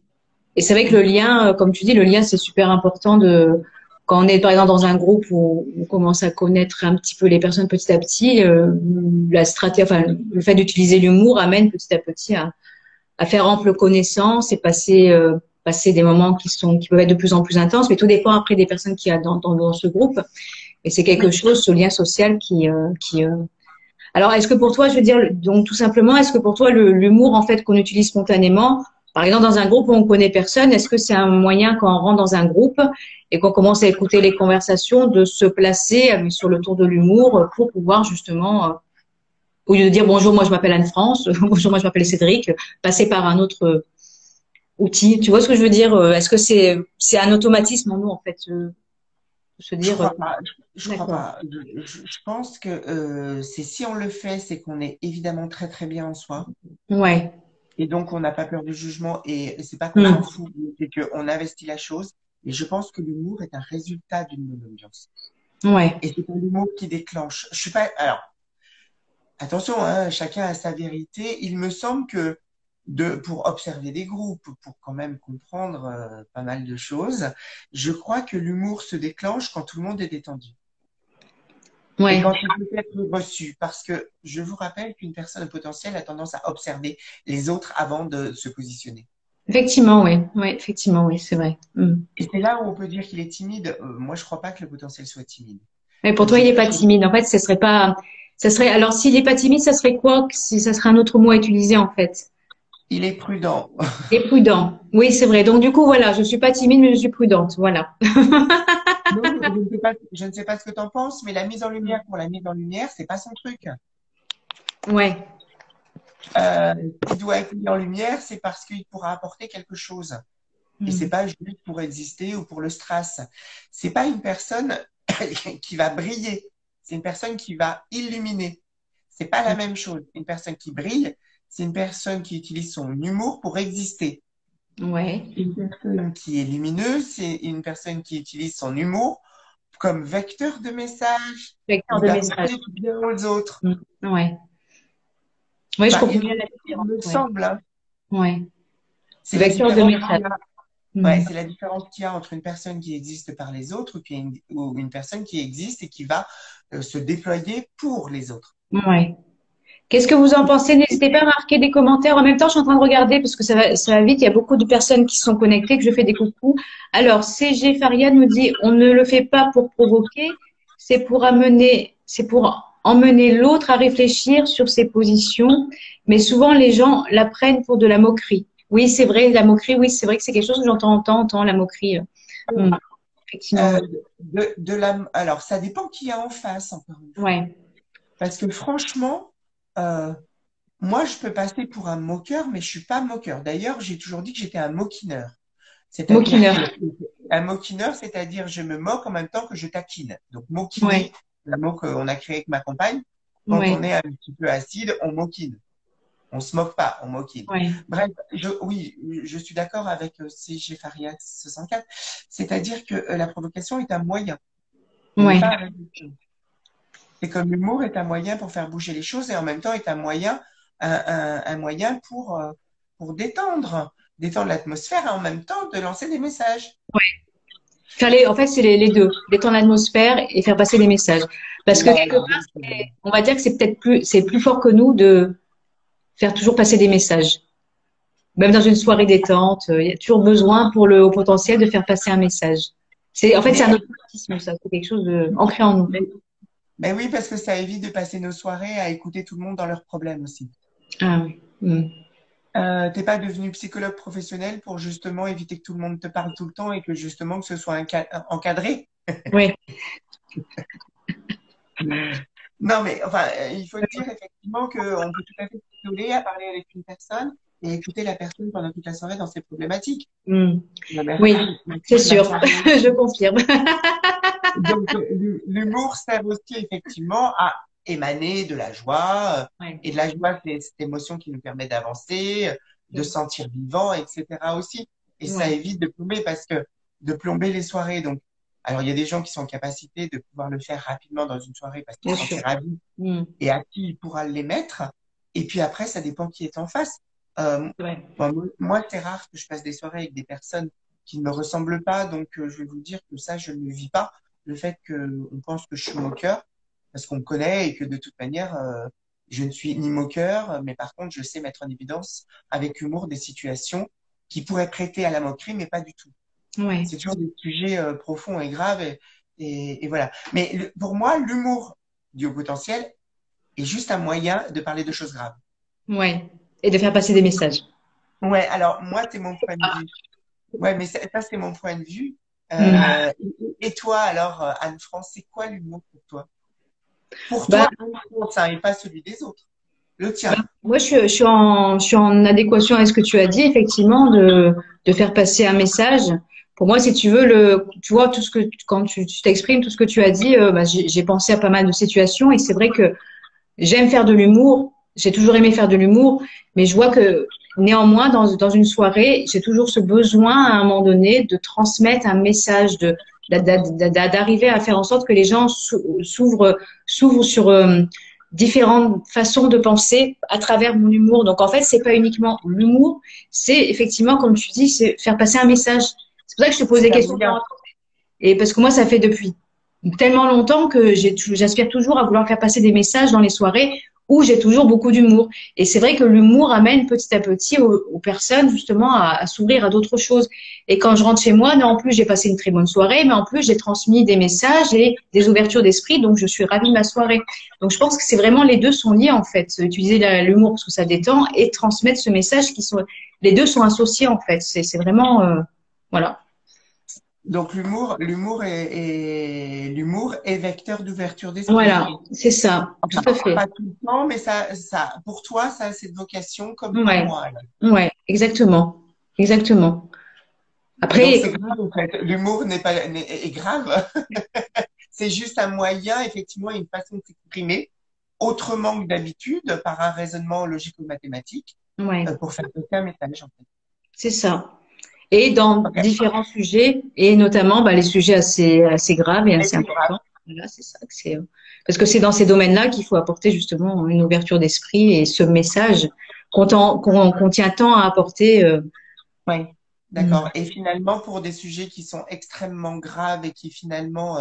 Et c'est vrai que le lien, comme tu dis, le lien, c'est super important quand on est par exemple dans un groupe où on commence à connaître un petit peu les personnes petit à petit, le fait d'utiliser l'humour amène petit à petit à faire ample connaissance et passer des moments qui peuvent être de plus en plus intenses, mais tout dépend après des personnes qu'il y a dans ce groupe. Et c'est quelque oui, chose, ce lien social Alors, est-ce que pour toi, je veux dire, donc tout simplement, est-ce que pour toi, l'humour, en fait, qu'on utilise spontanément, par exemple, dans un groupe où on connaît personne, est-ce que c'est un moyen, quand on rentre dans un groupe et qu'on commence à écouter les conversations, de se placer sur le tour de l'humour pour pouvoir justement, au lieu de dire bonjour, moi je m'appelle Anne-France, bonjour, moi je m'appelle Cédric, passer par un autre outil. Tu vois ce que je veux dire? Est-ce que c'est un automatisme en nous, en fait, de se je dire, crois pas. Je crois d'accord. pas. Je pense que c'est si on le fait, c'est qu'on est évidemment très très bien en soi. Ouais. Et donc, on n'a pas peur du jugement. Et c'est pas qu'on s'en Hmm. fout, c'est qu'on investit la chose. Et je pense que l'humour est un résultat d'une bonne ambiance. Ouais. Et c'est pas l'humour qui déclenche. Je suis pas. Alors, attention, hein, chacun a sa vérité. Il me semble que pour observer des groupes, pour quand même comprendre pas mal de choses, je crois que l'humour se déclenche quand tout le monde est détendu. Et Ouais. quand il peut être reçu, parce que je vous rappelle qu'une personne potentielle a tendance à observer les autres avant de se positionner. Effectivement, oui. Ouais, effectivement, oui, c'est vrai. Hmm. Et c'est là où on peut dire qu'il est timide. Moi, je crois pas que le potentiel soit timide. Mais pour toi, Je, il est pas timide. En fait, ce serait, alors s'il est pas timide, ça serait quoi? Si ça serait un autre mot à utiliser, en fait. il est prudent. Il est prudent. Oui, c'est vrai. Donc, du coup, voilà, je suis pas timide, mais je suis prudente. Voilà. Non, je ne sais pas ce que tu en penses, mais la mise en lumière pour la mise en lumière, c'est pas son truc. Ouais. S'il doit être mis en lumière, c'est parce qu'il pourra apporter quelque chose. Et c'est Hmm. pas juste pour exister ou pour le strass. C'est pas une personne qui va briller. C'est une personne qui va illuminer. C'est pas la même chose. Une personne qui brille, c'est une personne qui utilise son humour pour exister. Ouais. Une personne qui est lumineuse, c'est une personne qui utilise son humour comme vecteur de message. Vecteur Il de va message. apporter du bien aux autres. Hmm. Ouais. Oui, je Enfin, comprends bien la il différence. me Ouais. semble, hein. Ouais. C'est la Vecteur de différence qu'il message. y a. Ouais, Hmm. c'est la différence qu'il y a entre une personne qui existe par les autres ou une personne qui existe et qui va se déployer pour les autres. Ouais. Qu'est-ce que vous en pensez? N'hésitez pas à marquer des commentaires. En même temps, je suis en train de regarder parce que ça va vite. Il y a beaucoup de personnes qui sont connectées, que je fais des coucous. Alors, CG Faria nous dit, on ne le fait pas pour provoquer, c'est pour emmener l'autre à réfléchir sur ses positions. Mais souvent, les gens la prennent pour de la moquerie. Oui, c'est vrai, la moquerie, oui, c'est vrai que c'est quelque chose que j'entends, la moquerie. Hmm, effectivement. Euh, alors, ça dépend qui y a en face, encore une fois. Ouais. Parce que franchement, euh, moi, je peux passer pour un moqueur, mais je suis pas moqueur. D'ailleurs, j'ai toujours dit que j'étais un moquineur. C'est-à-dire Moquineur. que un moquineur, c'est-à-dire je me moque en même temps que je taquine. Donc, Ouais. moquiner, la mot qu'on a créé avec ma compagne, quand on Ouais. est un petit peu acide, on moquine. On se moque pas, on moquine. Ouais. Bref, oui, je suis d'accord avec CG Faria 64. C'est-à-dire que la provocation est un moyen, mais n'est Ouais. pas un résultat. C'est comme l'humour est un moyen pour faire bouger les choses et en même temps est un moyen, un moyen pour détendre l'atmosphère et en même temps de lancer des messages. En fait, c'est les deux. Détendre l'atmosphère et faire passer des messages. Parce que Ouais, quelque part, on va dire que c'est plus fort que nous de faire toujours passer des messages. Même dans une soirée détente, il y a toujours besoin pour le haut potentiel de faire passer un message. En fait, c'est un mais, automatisme, ça. C'est quelque chose de, ancré en nous. mais, mais oui, parce que ça évite de passer nos soirées à écouter tout le monde dans leurs problèmes aussi. Ah oui. T'es pas devenu psychologue professionnel pour justement éviter que tout le monde te parle tout le temps et que justement que ce soit encadré? Oui, Non, mais enfin, il faut dire effectivement qu'on peut tout à fait s'isoler à parler avec une personne et écouter la personne pendant toute la soirée dans ses problématiques. mm. Oui, Merci, c'est la sûr. soirée. Je confirme. Donc, l'humour sert aussi effectivement à émaner de la joie. Ouais. Et de la joie, c'est cette émotion qui nous permet d'avancer, de se sentir vivant, etc. aussi. Et ça Ouais, évite de plomber parce que de plomber les soirées. Donc, alors il y a des gens qui sont en capacité de pouvoir le faire rapidement dans une soirée parce qu'ils bien se sûr. sentent ravis Mm. et à qui il pourra les mettre. Et puis après, ça dépend qui est en face. Ouais. Moi, c'est rare que je passe des soirées avec des personnes qui ne me ressemblent pas. Donc, je vais vous dire que ça, je ne le vis pas. Le fait qu'on pense que je suis moqueur, parce qu'on me connaît et que de toute manière, je ne suis ni moqueur, mais par contre, je sais mettre en évidence avec humour des situations qui pourraient prêter à la moquerie, mais pas du tout. Ouais. C'est toujours des sujets profonds et graves. Et voilà. Mais pour moi, l'humour du haut potentiel est juste un moyen de parler de choses graves. Ouais. Et de faire passer des messages. Ouais, alors moi, c'est mon point de vue. Ouais, mais ça c'est mon point de vue. Mm. Et toi, alors, Anne-France, c'est quoi l'humour pour toi? Pour Bah, toi, Anne-France, hein, et pas celui des autres. Le bah, tien. moi, je suis en adéquation avec ce que tu as dit, effectivement, de faire passer un message. Pour moi, si tu veux, tu vois, quand tu t'exprimes, tout ce que tu as dit, bah, j'ai pensé à pas mal de situations et c'est vrai que j'aime faire de l'humour. J'ai toujours aimé faire de l'humour, mais je vois que néanmoins, dans une soirée, j'ai toujours ce besoin à un moment donné de transmettre un message, d'arriver à faire en sorte que les gens s'ouvrent sur différentes façons de penser à travers mon humour. Donc en fait, c'est pas uniquement l'humour, c'est effectivement, comme tu dis, c'est faire passer un message. C'est pour ça que je te pose des C'est un questions. moyen. Et parce que moi, ça fait depuis tellement longtemps que j'aspire toujours à vouloir faire passer des messages dans les soirées où j'ai toujours beaucoup d'humour. Et c'est vrai que l'humour amène petit à petit aux personnes justement à s'ouvrir à d'autres choses. Et quand je rentre chez moi, non, en plus j'ai passé une très bonne soirée, mais en plus j'ai transmis des messages et des ouvertures d'esprit, donc je suis ravie de ma soirée. Donc je pense que c'est vraiment les deux sont liés en fait. Utiliser l'humour parce que ça détend et transmettre ce message les deux sont associés en fait. C'est vraiment voilà. Donc l'humour est vecteur d'ouverture d'esprit. Voilà, c'est ça, tout Enfin, à fait. pas tout le temps, mais pour toi, ça a cette vocation comme pour Ouais, moi. ouais, exactement, exactement. Donc Après, c'est grave en fait. L'humour n'est pas est grave. C'est juste un moyen, effectivement, une façon de s'exprimer autrement que d'habitude par un raisonnement logico-mathématique ouais, pour faire passer un message en fait. c'est ça. Et dans Ok. différents sujets, et notamment bah, les sujets assez graves et Les assez plus graves. importants. Voilà, c'est ça. Parce que c'est dans ces domaines-là qu'il faut apporter justement une ouverture d'esprit et ce message qu'on tient tant à apporter. Oui, Mm. d'accord. Et finalement, pour des sujets qui sont extrêmement graves et qui finalement,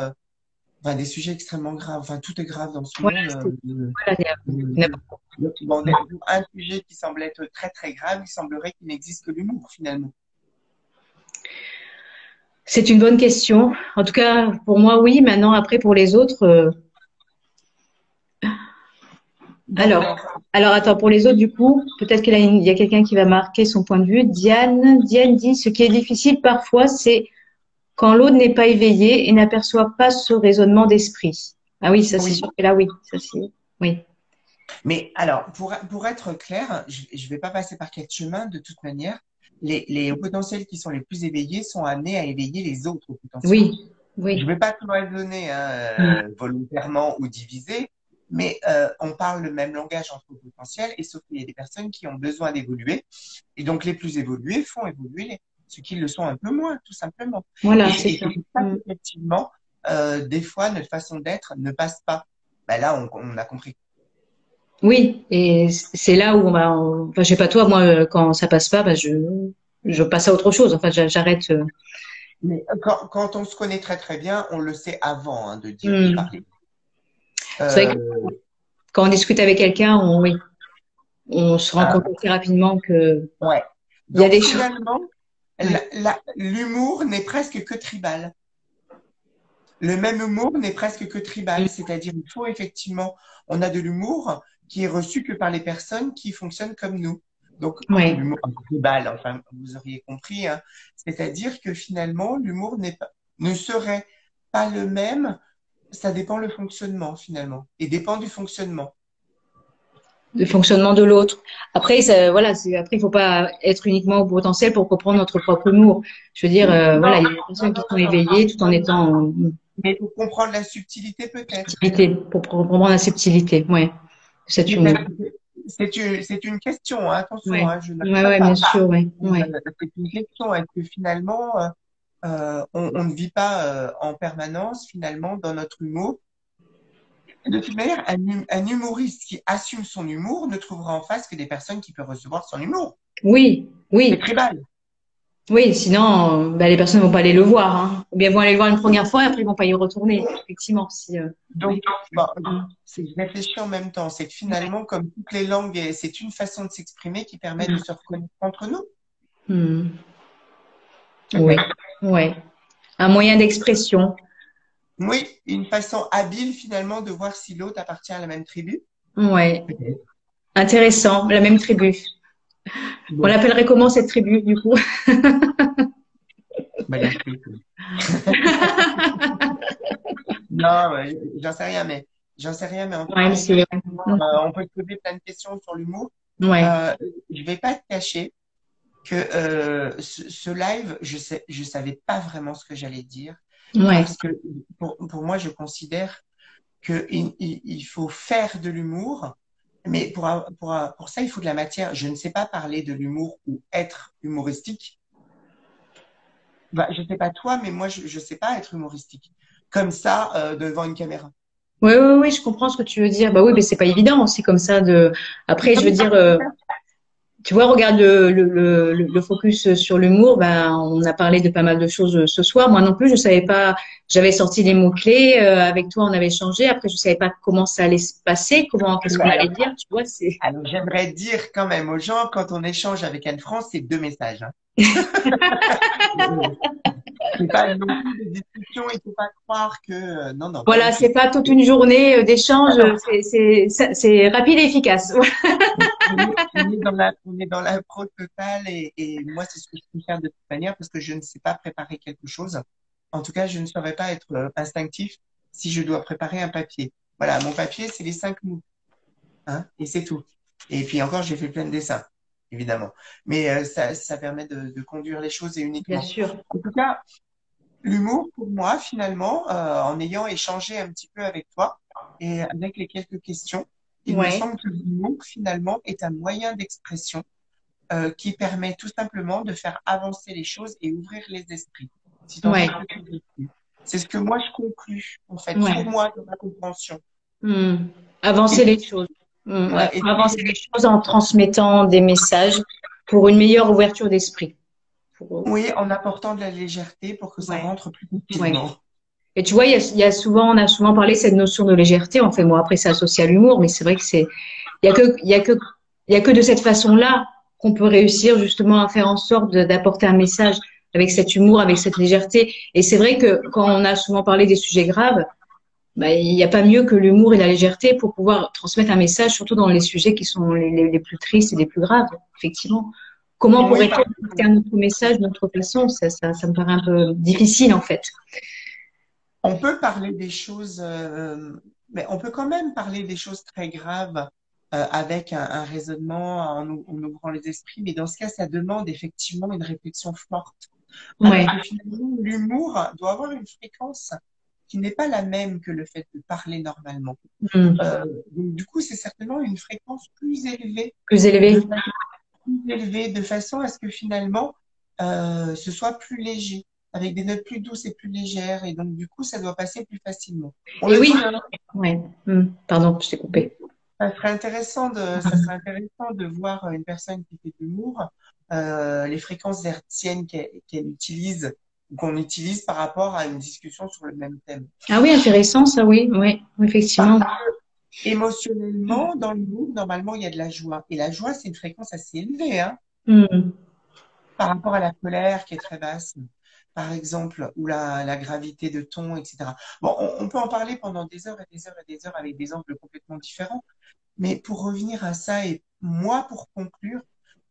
enfin, des sujets extrêmement graves, enfin, tout est grave dans ce Voilà, monde. voilà, n'importe Bon, pour un sujet qui semble être très très grave, il semblerait qu'il n'existe que l'humour finalement. C'est une bonne question. En tout cas, pour moi, oui. Maintenant, après, pour les autres, alors, D'accord. alors attends, pour les autres, du coup, peut-être il y a quelqu'un qui va marquer son point de vue. Diane dit, ce qui est difficile parfois, c'est quand l'autre n'est pas éveillé et n'aperçoit pas ce raisonnement d'esprit. Ah oui, ça c'est Oui. sûr que là, oui, ça c'est, oui. Mais alors, pour être clair, je ne vais pas passer par quatre chemins de toute manière. Les hauts potentiels qui sont les plus éveillés sont amenés à éveiller les autres hauts potentiels. Oui, Je ne oui, vais pas cloisonner hein, volontairement ou diviser, mais on parle le même langage entre hauts potentiels, et sauf qu'il y a des personnes qui ont besoin d'évoluer, et donc les plus évolués font évoluer ceux qui le sont un peu moins, tout simplement. voilà, c'est Et ça. c'est pour ça qu'effectivement, des fois, notre façon d'être ne passe pas. Ben là, on a compris. Oui, et c'est là où enfin, je sais pas toi, moi, quand ça passe pas, bah, je passe à autre chose. Enfin, j'arrête. Mais quand on se connaît très très bien, on le sait avant hein, de dire, de Hmm. parler. C'est vrai que Euh, quand on discute avec quelqu'un, oui, on se rend compte hein, assez rapidement que ouais. il y a Donc des choses. finalement, Ouais. l'humour n'est presque que tribal. Le même humour n'est presque que tribal, c'est-à-dire il faut effectivement, on a de l'humour qui est reçu que par les personnes qui fonctionnent comme nous. Donc Ouais. l'humour tribal, enfin vous auriez compris, hein. C'est-à-dire que finalement l'humour ne serait pas le même, ça dépend le fonctionnement finalement et dépend du fonctionnement. Le fonctionnement de l'autre. Après, voilà, après, il faut pas être uniquement au potentiel pour comprendre notre propre humour. Je veux dire, voilà, Non, il y a des non, personnes qui non, sont non, non. éveillées tout en étant en Mais pour comprendre la subtilité peut-être. subtilité, pour comprendre la subtilité, ouais, de cet humour. Peut-être que c'est une question, hein, attention, Ouais, hein, je ouais, n'accuse ouais, bien pas. sûr, ouais, ouais, C'est une question. Est-ce que finalement, on ne vit pas en permanence, finalement, dans notre humour? De toute manière, un humoriste qui assume son humour ne trouvera en face que des personnes qui peuvent recevoir son humour. oui, C'est oui, tribal. oui. Sinon, bah, les personnes vont pas aller le voir, hein. Ou bien vont aller le voir une première fois et après ils vont pas y retourner. Effectivement, si, Donc, oui. bon, Mm. c'est je réfléchis en même temps. C'est que finalement, comme toutes les langues, c'est une façon de s'exprimer qui permet de se reconnaître entre nous. Mm. Oui, Peut-être. ouais. Un moyen d'expression. Oui, une façon habile finalement de voir si l'autre appartient à la même tribu. Ouais. Peut-être. Intéressant. La même tribu. On Bon, l'appellerait comment cette tribu, du coup? bah, la tribu. Non, j'en sais rien, mais en tout Ouais, cas, mais c'est, effectivement, on peut se poser plein de questions sur l'humour. ouais, Euh, je vais pas te cacher que ce live, je savais pas vraiment ce que j'allais dire ouais, parce que pour moi, je considère que il faut faire de l'humour, mais pour ça, il faut de la matière. Je ne sais pas parler de l'humour ou être humoristique. Bah, je sais pas toi, mais moi, je sais pas être humoristique. Comme ça, devant une caméra. oui, oui, oui, je comprends ce que tu veux dire. Bah oui, mais c'est pas évident aussi comme ça de. C'est Après, je veux comme ça. dire, tu vois, regarde le focus sur l'humour. Ben, on a parlé de pas mal de choses ce soir. Moi non plus, je savais pas. J'avais sorti les mots-clés. Avec toi, on avait échangé. Après, je savais pas comment ça allait se passer, qu'est-ce qu'on allait Alors, dire. Tu vois, c'est. alors, j'aimerais dire quand même aux gens, quand on échange avec Anne-France, c'est deux messages, hein. C'est pas non plus des discussions, il faut pas croire que, non, non, pas Voilà, du tout. c'est pas toute une journée d'échange. Ah non, C'est rapide et efficace. on est dans l'impro totale et moi, c'est ce que je préfère de toute manière parce que je ne sais pas préparer quelque chose. En tout cas, je ne saurais pas être instinctif si je dois préparer un papier. Voilà, mon papier, c'est les 5 mots, hein, et c'est tout. Et puis encore, j'ai fait plein de dessins, évidemment. Mais ça permet de conduire les choses et Bien uniquement. sûr. En tout cas, l'humour, pour moi, finalement, en ayant échangé un petit peu avec toi et avec les quelques questions, il me Ouais. semble que l'humour, finalement, est un moyen d'expression qui permet tout simplement de faire avancer les choses et ouvrir les esprits, si tant Ouais. est que tu le veux. C'est ce que moi, je conclus, en fait, pour Ouais. moi, dans ma compréhension. Hmm. Avancer Et, les choses. Ouais. voilà, et Avancer les choses en transmettant des messages pour une meilleure ouverture d'esprit. Pour- oui, en apportant de la légèreté pour que ça Ouais. rentre plus Ouais. facilement. Et tu vois, il y a souvent, on a souvent parlé de cette notion de légèreté. En fait, moi, après, c'est associé à l'humour, mais c'est vrai que il y a que de cette façon-là qu'on peut réussir justement à faire en sorte d'apporter un message avec cet humour, avec cette légèreté. Et c'est vrai que quand on a souvent parlé des sujets graves, bah, il n'y a pas mieux que l'humour et la légèreté pour pouvoir transmettre un message, surtout dans les sujets qui sont les plus tristes et les plus graves, effectivement. Comment Oui, pourrait-on parce apporter un autre message d'une autre façon? Ça me paraît un peu difficile, en fait. on peut parler des choses, mais on peut quand même parler des choses très graves avec un raisonnement en ouvrant les esprits, mais dans ce cas, ça demande effectivement une réflexion forte. Alors Ouais. que finalement, l'humour doit avoir une fréquence qui n'est pas la même que le fait de parler normalement. Hmm. Donc, du coup, c'est certainement une fréquence Plus élevé. de façon plus élevée, de façon à ce que finalement, ce soit plus léger, avec des notes plus douces et plus légères. Et donc, du coup, ça doit passer plus facilement. On Et le oui. dit, hein, Ouais. Hmm. Pardon, je t'ai coupé. ça serait intéressant de voir une personne qui fait de l'humour, les fréquences hertziennes qu'elle utilise qu'on utilise par rapport à une discussion sur le même thème. Ah oui, intéressant ça, oui, oui, Parce effectivement. que émotionnellement, dans l'humour, normalement, il y a de la joie. Et la joie, c'est une fréquence assez élevée, hein, Hmm. par rapport à la colère qui est très basse, par exemple, ou la gravité de ton, etc. Bon, on peut en parler pendant des heures et des heures et des heures avec des angles complètement différents. Mais pour revenir à ça, et moi, pour conclure,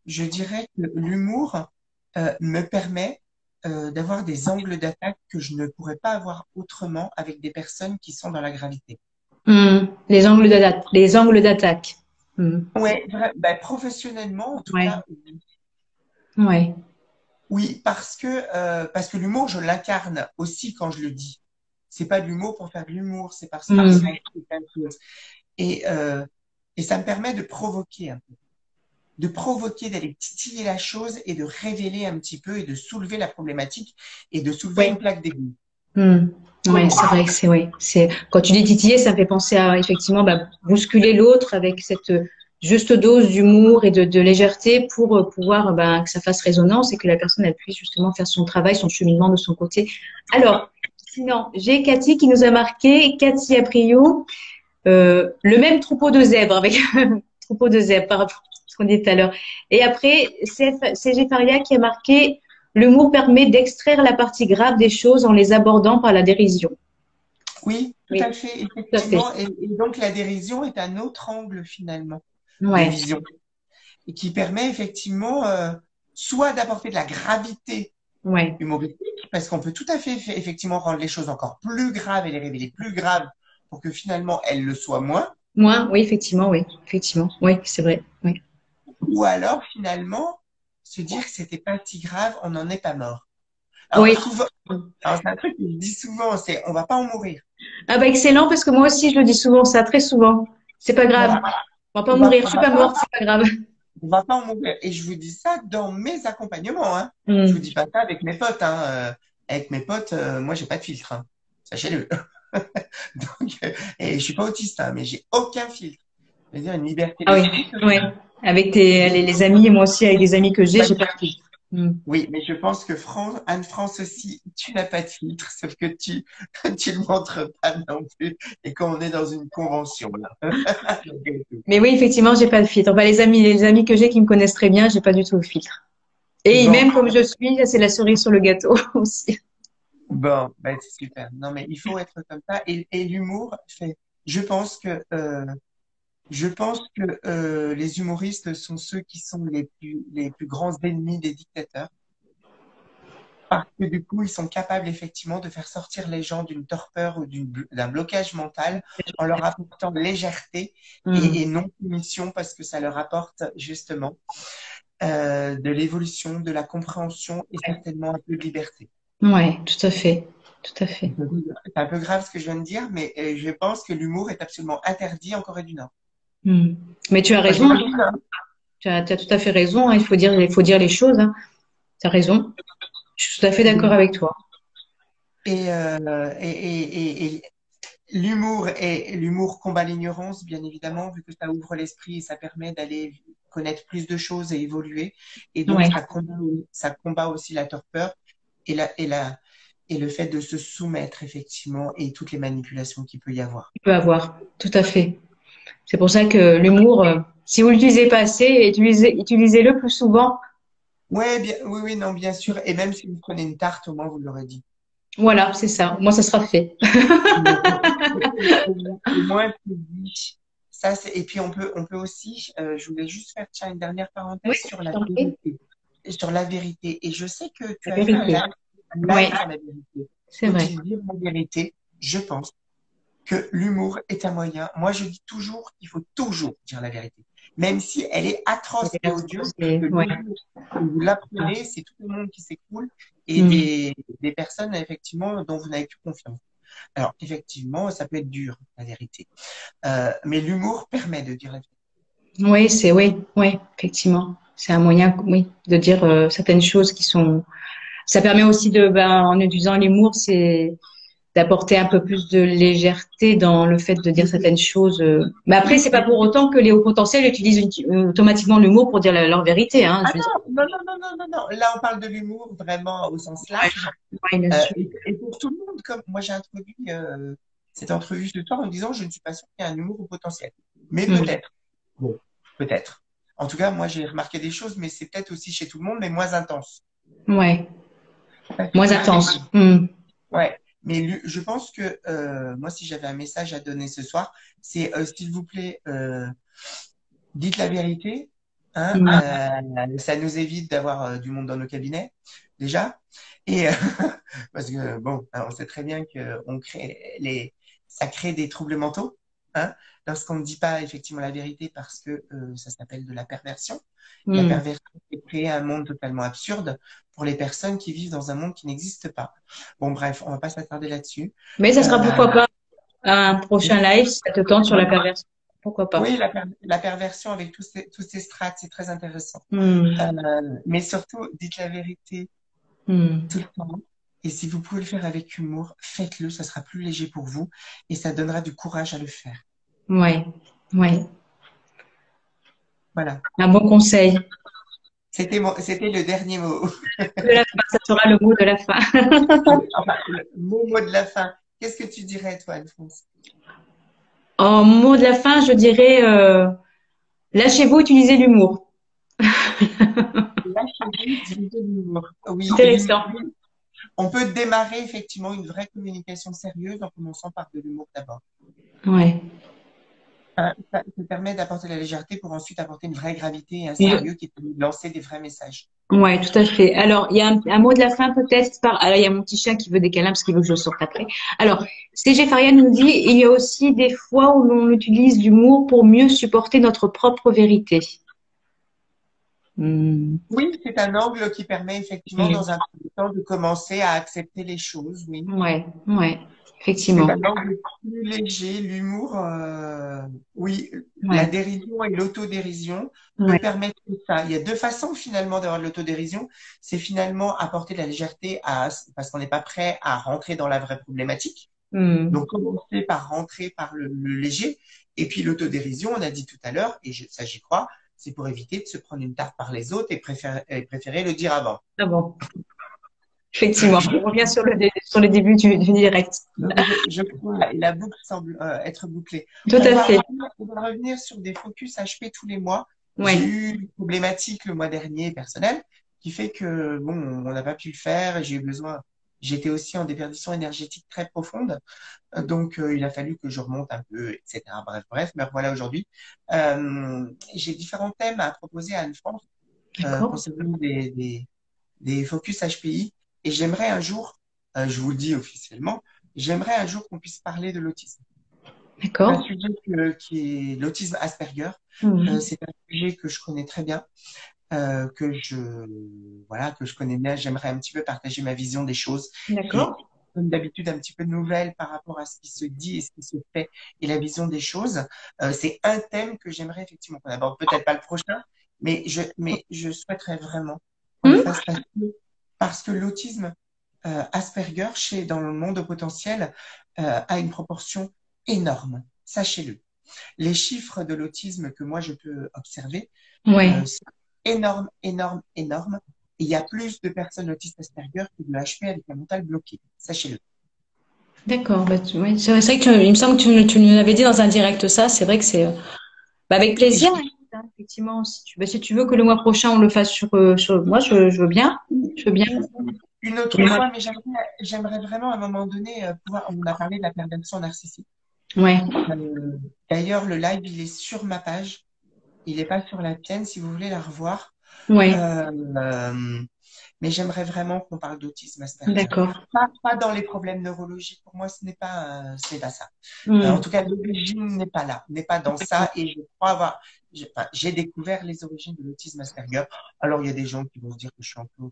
je dirais que l'humour me permet d'avoir des angles d'attaque que je ne pourrais pas avoir autrement avec des personnes qui sont dans la gravité. Hmm. Les angles d'attaque. Hmm. Ouais, ben, professionnellement, en tout Ouais, cas, oui. ouais. Oui, parce que l'humour, je l'incarne aussi quand je le dis. C'est pas de l'humour pour faire de l'humour, c'est parce que je Hmm. ressens plein de choses. Et, euh, et ça me permet de provoquer un peu. De provoquer, d'aller titiller la chose et de révéler un petit peu et de soulever la problématique et de soulever une Ouais. plaque d'égout. Hmm. Ouais, c'est vrai que c'est ouais. C'est quand tu dis titiller, ça me fait penser à effectivement bah, bousculer l'autre avec cette juste dose d'humour et de légèreté pour pouvoir que ça fasse résonance et que la personne elle puisse justement faire son travail, son cheminement de son côté. Alors, sinon, j'ai Cathy qui nous a marqué, Cathy Aprio, le même troupeau de zèbres avec troupeau de zèbres par rapport à ce qu'on dit tout à l'heure. Et après, CG Faria qui a marqué l'humour permet d'extraire la partie grave des choses en les abordant par la dérision. Oui, tout Oui, à fait, tout à fait. effectivement. Et donc la dérision est un autre angle finalement de Ouais, vision et qui permet effectivement soit d'apporter de la gravité ouais. humoristique, parce qu'on peut tout à fait effectivement rendre les choses encore plus graves et les révéler plus graves pour que finalement elles le soient moins, Moi, oui, effectivement, oui, effectivement, oui, c'est vrai, oui. ou alors finalement se dire que c'était pas si grave, on n'en est pas mort. Alors Oui. souvent, alors c'est un truc que je dis souvent, c'est on va pas en mourir. Ah bah excellent parce que moi aussi je le dis souvent, ça très souvent. C'est pas grave. Voilà, On va pas mourir. Je on suis va pas pas morte, c'est pas grave. on va pas en mourir. Et je vous dis ça dans mes accompagnements, hein. Je vous Hmm. dis pas ça avec mes potes, hein. Avec mes potes, moi j'ai pas de filtre, hein. Sachez-le. Donc, et je suis pas autiste, hein, mais j'ai aucun filtre. C'est-à-dire une liberté Ah oui, d'esprit oui. totale. Avec Mais les amis et moi aussi avec des amis que j'ai, pas j'ai de pas de filtre. filtre. Hmm. Oui, mais je pense que Anne-France aussi, tu n'as pas de filtre, sauf que tu le montres pas non plus, et qu'on est dans une convention, là. Mais oui, effectivement, j'ai pas de filtre. Enfin, les amis que j'ai qui me connaissent très bien, j'ai pas du tout le filtre. Et Bon, même comme je suis, c'est la cerise sur le gâteau aussi. bon, ben, c'est super. Non, mais il faut être comme ça. Et l'humour fait, je pense que, euh, je pense que les humoristes sont ceux qui sont les plus grands ennemis des dictateurs. Parce que du coup, ils sont capables effectivement de faire sortir les gens d'une torpeur ou d'un blocage mental en leur apportant légèreté Hmm. et non punition parce que ça leur apporte justement de l'évolution, de la compréhension et certainement un peu de liberté. Ouais, tout à fait. Tout à fait. C'est un peu grave ce que je viens de dire, mais je pense que l'humour est absolument interdit en Corée du Nord. Hmm. Mais tu as Enfin, raison, j'imagine, hein. tu as tout à fait raison, hein. Il faut dire les choses, hein. Tu as raison. Je suis tout à fait d'accord avec toi. Et l'humour combat l'ignorance, bien évidemment, vu que ça ouvre l'esprit et ça permet d'aller connaître plus de choses et évoluer. Et donc, Ouais, ça combat aussi la torpeur et et le fait de se soumettre, effectivement, et toutes les manipulations qu'il peut y avoir. tu peux avoir. Tout à fait. C'est pour ça que l'humour, si vous l'utilisez pas assez, utilisez-le plus souvent. Ouais, bien, oui, oui, non, bien sûr. Et même si vous prenez une tarte, au moins, vous l'aurez dit. Voilà, c'est ça. Moi, ça sera fait. Au moins, c'est dit. Ça, et puis, on peut aussi, je voulais juste faire, tiens, une dernière Oui, parenthèse sur je la t'en prie. vérité. Sur la vérité. Et je sais que tu La as fait vérité. un Oui, live sur la vérité. c'est vrai. Faut-il dire la vérité? Je pense que l'humour est un moyen. Moi, je dis toujours qu'il faut toujours dire la vérité. Même si elle est atroce et odieuse, parce que Ouais. l'humour, quand vous l'apprenez, c'est tout le monde qui s'écoule et Hmm. des personnes, effectivement, dont vous n'avez plus confiance. Alors, effectivement, ça peut être dur, la vérité. Mais l'humour permet de dire la vérité. Oui, oui, effectivement. C'est un moyen, oui, de dire certaines choses qui sont. Ça permet aussi de, en utilisant l'humour, d'apporter un peu plus de légèreté dans le fait de dire certaines choses. Mais après, Oui, c'est pas pour autant que les hauts potentiels utilisent automatiquement l'humour pour dire leur vérité, hein. ah Je veux dire, non, non, non, non, non, non, non. Là, on parle de l'humour vraiment au sens ouais, large. ouais, bien sûr. Et pour tout le monde, comme moi j'ai introduit cette entrevue ce soir en disant je ne suis pas sûre qu'il y ait un humour au potentiel. Mais Hmm. peut-être. Bon, peut-être. En tout cas, moi j'ai remarqué des choses, mais c'est peut-être aussi chez tout le monde, mais moins intense. Ouais, Parce moins que intense. Hmm. ouais, mais je pense que moi, si j'avais un message à donner ce soir, c'est s'il vous plaît, dites la vérité. Hein, Hmm. ça nous évite d'avoir du monde dans nos cabinets, déjà. Et parce que bon, on sait très bien que ça crée des troubles mentaux. Hein, lorsqu'on ne dit pas effectivement la vérité parce que ça s'appelle de la perversion. Et la Hmm. perversion, c'est créer un monde totalement absurde pour les personnes qui vivent dans un monde qui n'existe pas. Bon, bref, on va pas s'attarder là-dessus. Mais ça sera pourquoi Euh, pas un prochain live si ça te tente sur la perversion. Pourquoi pas. oui, la perversion avec tous ces strates, c'est très intéressant. Hmm. Mais surtout, dites la vérité Hmm. tout le temps. Et si vous pouvez le faire avec humour, faites-le, ça sera plus léger pour vous et ça donnera du courage à le faire. Ouais, ouais. Voilà. Un bon conseil. C'était le dernier mot. De la fin, ça sera le mot de la fin. Enfin, mon mot de la fin. Qu'est-ce que tu dirais, toi, Alphonse? En mot de la fin, je dirais lâchez-vous, utilisez l'humour. Lâchez-vous, utilisez l'humour. Oui, l'humour. Intéressant. On peut démarrer effectivement une vraie communication sérieuse en commençant par de l'humour d'abord. Ouais. Ça permet d'apporter la légèreté pour ensuite apporter une vraie gravité et un sérieux qui peut lancer des vrais messages. Ouais, tout à fait. Alors, il y a un mot de la fin peut-être alors, il y a mon petit chien qui veut des câlins parce qu'il veut que je le sorte après. Alors, CG Faria nous dit, il y a aussi des fois où l'on utilise l'humour pour mieux supporter notre propre vérité. Hmm. Oui, c'est un angle qui permet effectivement, dans un premier temps, de commencer à accepter les choses, oui. Ouais, ouais, C'est effectivement. un angle plus léger, l'humour, oui, la Ouais, dérision et l'autodérision peut ouais. permettre ça. Il y a deux façons finalement d'avoir de l'autodérision. C'est finalement apporter de la légèreté parce qu'on n'est pas prêt à rentrer dans la vraie problématique. Hmm. Donc, commencer par rentrer par le léger. Et puis, l'autodérision, on a dit tout à l'heure, et ça j'y crois, c'est pour éviter de se prendre une tarte par les autres et préférer le dire avant. Ah bon, effectivement. On revient sur le début du direct. Donc, je crois, et la boucle semble être bouclée. Tout à fait. On va revenir sur des focus HP tous les mois. J'ai Ouais. eu une problématique le mois dernier personnelle qui fait que, bon, on n'a pas pu le faire et j'ai eu besoin. J'étais aussi en déperdition énergétique très profonde. Donc, il a fallu que je remonte un peu, etc. Bref, bref. Mais voilà, aujourd'hui, j'ai différents thèmes à proposer à Anne-France D'accord. concernant des focus HPI. Et j'aimerais un jour, je vous le dis officiellement, j'aimerais un jour qu'on puisse parler de l'autisme. C'est un D'accord. sujet qui est l'autisme Asperger. Mhm. C'est un sujet que je connais très bien, voilà, que je connais bien. J'aimerais un petit peu partager ma vision des choses, qui est D'accord. comme d'habitude un petit peu nouvelle par rapport à ce qui se dit et ce qui se fait et la vision des choses. C'est un thème que j'aimerais effectivement qu'on aborde. Peut-être pas le prochain, mais je souhaiterais vraiment qu'on le Hmm. fasse parce que l'autisme Asperger dans le monde au potentiel a une proportion énorme. Sachez-le. Les chiffres de l'autisme que moi je peux observer Ouais. sont énormes, énormes, énormes. Et il y a plus de personnes autistes Asperger que de HP avec un mental bloqué. Sachez-le. D'accord. Bah, ouais. C'est vrai que il me semble que tu nous avais dit dans un direct ça. C'est vrai que c'est bah, avec Et plaisir. Hein, effectivement, si tu veux que le mois prochain on le fasse sur moi, je veux bien. Je veux bien. une autre fois, mais j'aimerais vraiment à un moment donné pouvoir. On a parlé de la perversion narcissique. Ouais. D'ailleurs, le live, il est sur ma page. Il n'est pas sur la tienne si vous voulez la revoir. Ouais. Euh, mais j'aimerais vraiment qu'on parle d'autisme Asperger. D'accord. Pas dans les problèmes neurologiques. Pour moi, ce n'est pas ça. En Hmm. tout cas, l'origine n'est pas là, n'est pas dans ça. Et je crois j'ai découvert les origines de l'autisme Asperger. Alors, il y a des gens qui vont se dire que je suis un peu,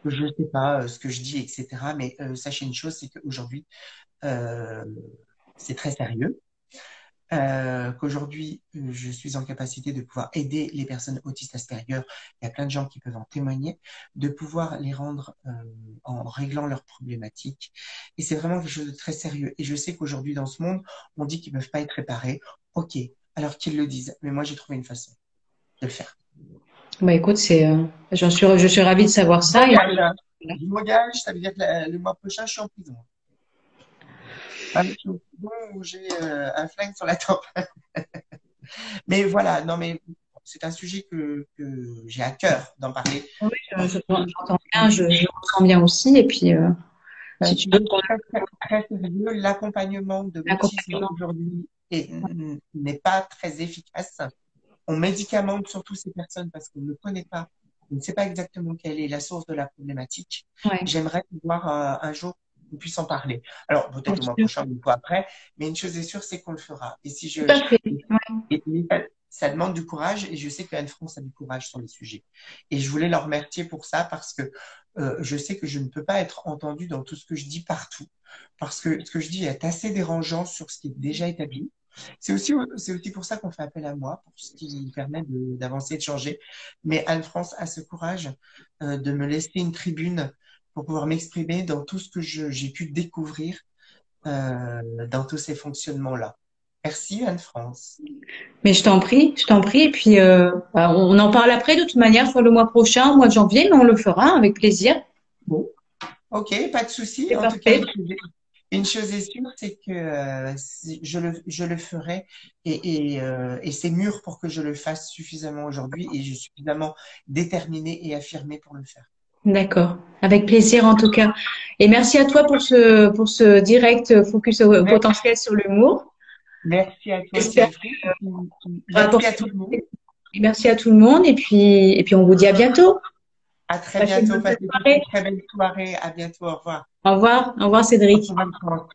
que je ne sais pas ce que je dis, etc. Mais sachez une chose, c'est qu'aujourd'hui, euh, c'est très sérieux. qu'aujourd'hui, je suis en capacité de pouvoir aider les personnes autistes Asperger. Il y a plein de gens qui peuvent en témoigner, de pouvoir les rendre en réglant leurs problématiques. Et c'est vraiment quelque chose de très sérieux. Et je sais qu'aujourd'hui, dans ce monde, on dit qu'ils ne peuvent pas être réparés. OK, alors qu'ils le disent. Mais moi, j'ai trouvé une façon de le faire. Bah écoute, je suis ravie de savoir Je ça. m'engage, hein. Je m'engage, ça veut dire que le mois prochain, je suis en prison. Ah, je suis en prison où j'ai un flingue sur la tempe. Mais voilà, non, mais c'est un sujet que j'ai à cœur d'en parler Oui, parce que j'entends bien, je ressens bien aussi. Et puis, c'est si un tu veux sujet qu'on très, très, très sérieux. L'accompagnement de l'autisme accompagne. aujourd'hui n'est pas très efficace. On médicamente surtout ces personnes parce qu'on ne connaît pas, on ne sait pas exactement quelle est la source de la problématique. Ouais, J'aimerais pouvoir un jour qu'on puisse en parler. Alors bien peut-être le mois sûr. prochain ou une fois après, mais une chose est sûre, c'est qu'on le fera. Et si Tout à fait. mais ça demande du courage et je sais qu'Anne-France a du courage sur les sujets. Et je voulais leur remercier pour ça parce que je sais que je ne peux pas être entendue dans tout ce que je dis partout parce que ce que je dis est assez dérangeant sur ce qui est déjà établi. C'est aussi pour ça qu'on fait appel à moi, pour ce qui permet d'avancer et de changer. Mais Anne-France a ce courage de me laisser une tribune pour pouvoir m'exprimer dans tout ce que j'ai pu découvrir dans tous ces fonctionnements-là. Merci Anne-France. Mais je t'en prie, je t'en prie. Et puis, bah, on en parle après de toute manière, soit le mois prochain, au mois de janvier, mais on le fera avec plaisir. Bon, ok, pas de souci. C'est En tout cas, parfait. une chose est sûre, c'est que je le ferai et c'est mûr pour que je le fasse suffisamment aujourd'hui et je suis suffisamment déterminée et affirmée pour le faire. D'accord. Avec plaisir en tout cas. Et merci à toi pour ce direct focus au Merci, potentiel sur l'humour. merci à toi J'espère Cédric. Merci à rapporter. tout le monde. Et merci à tout le monde. Et puis on vous dit à bientôt. À très Passez une bientôt. bonne Passez une soirée. très belle soirée. À bientôt. Au revoir. Au revoir. Au revoir Au Cédric. revoir.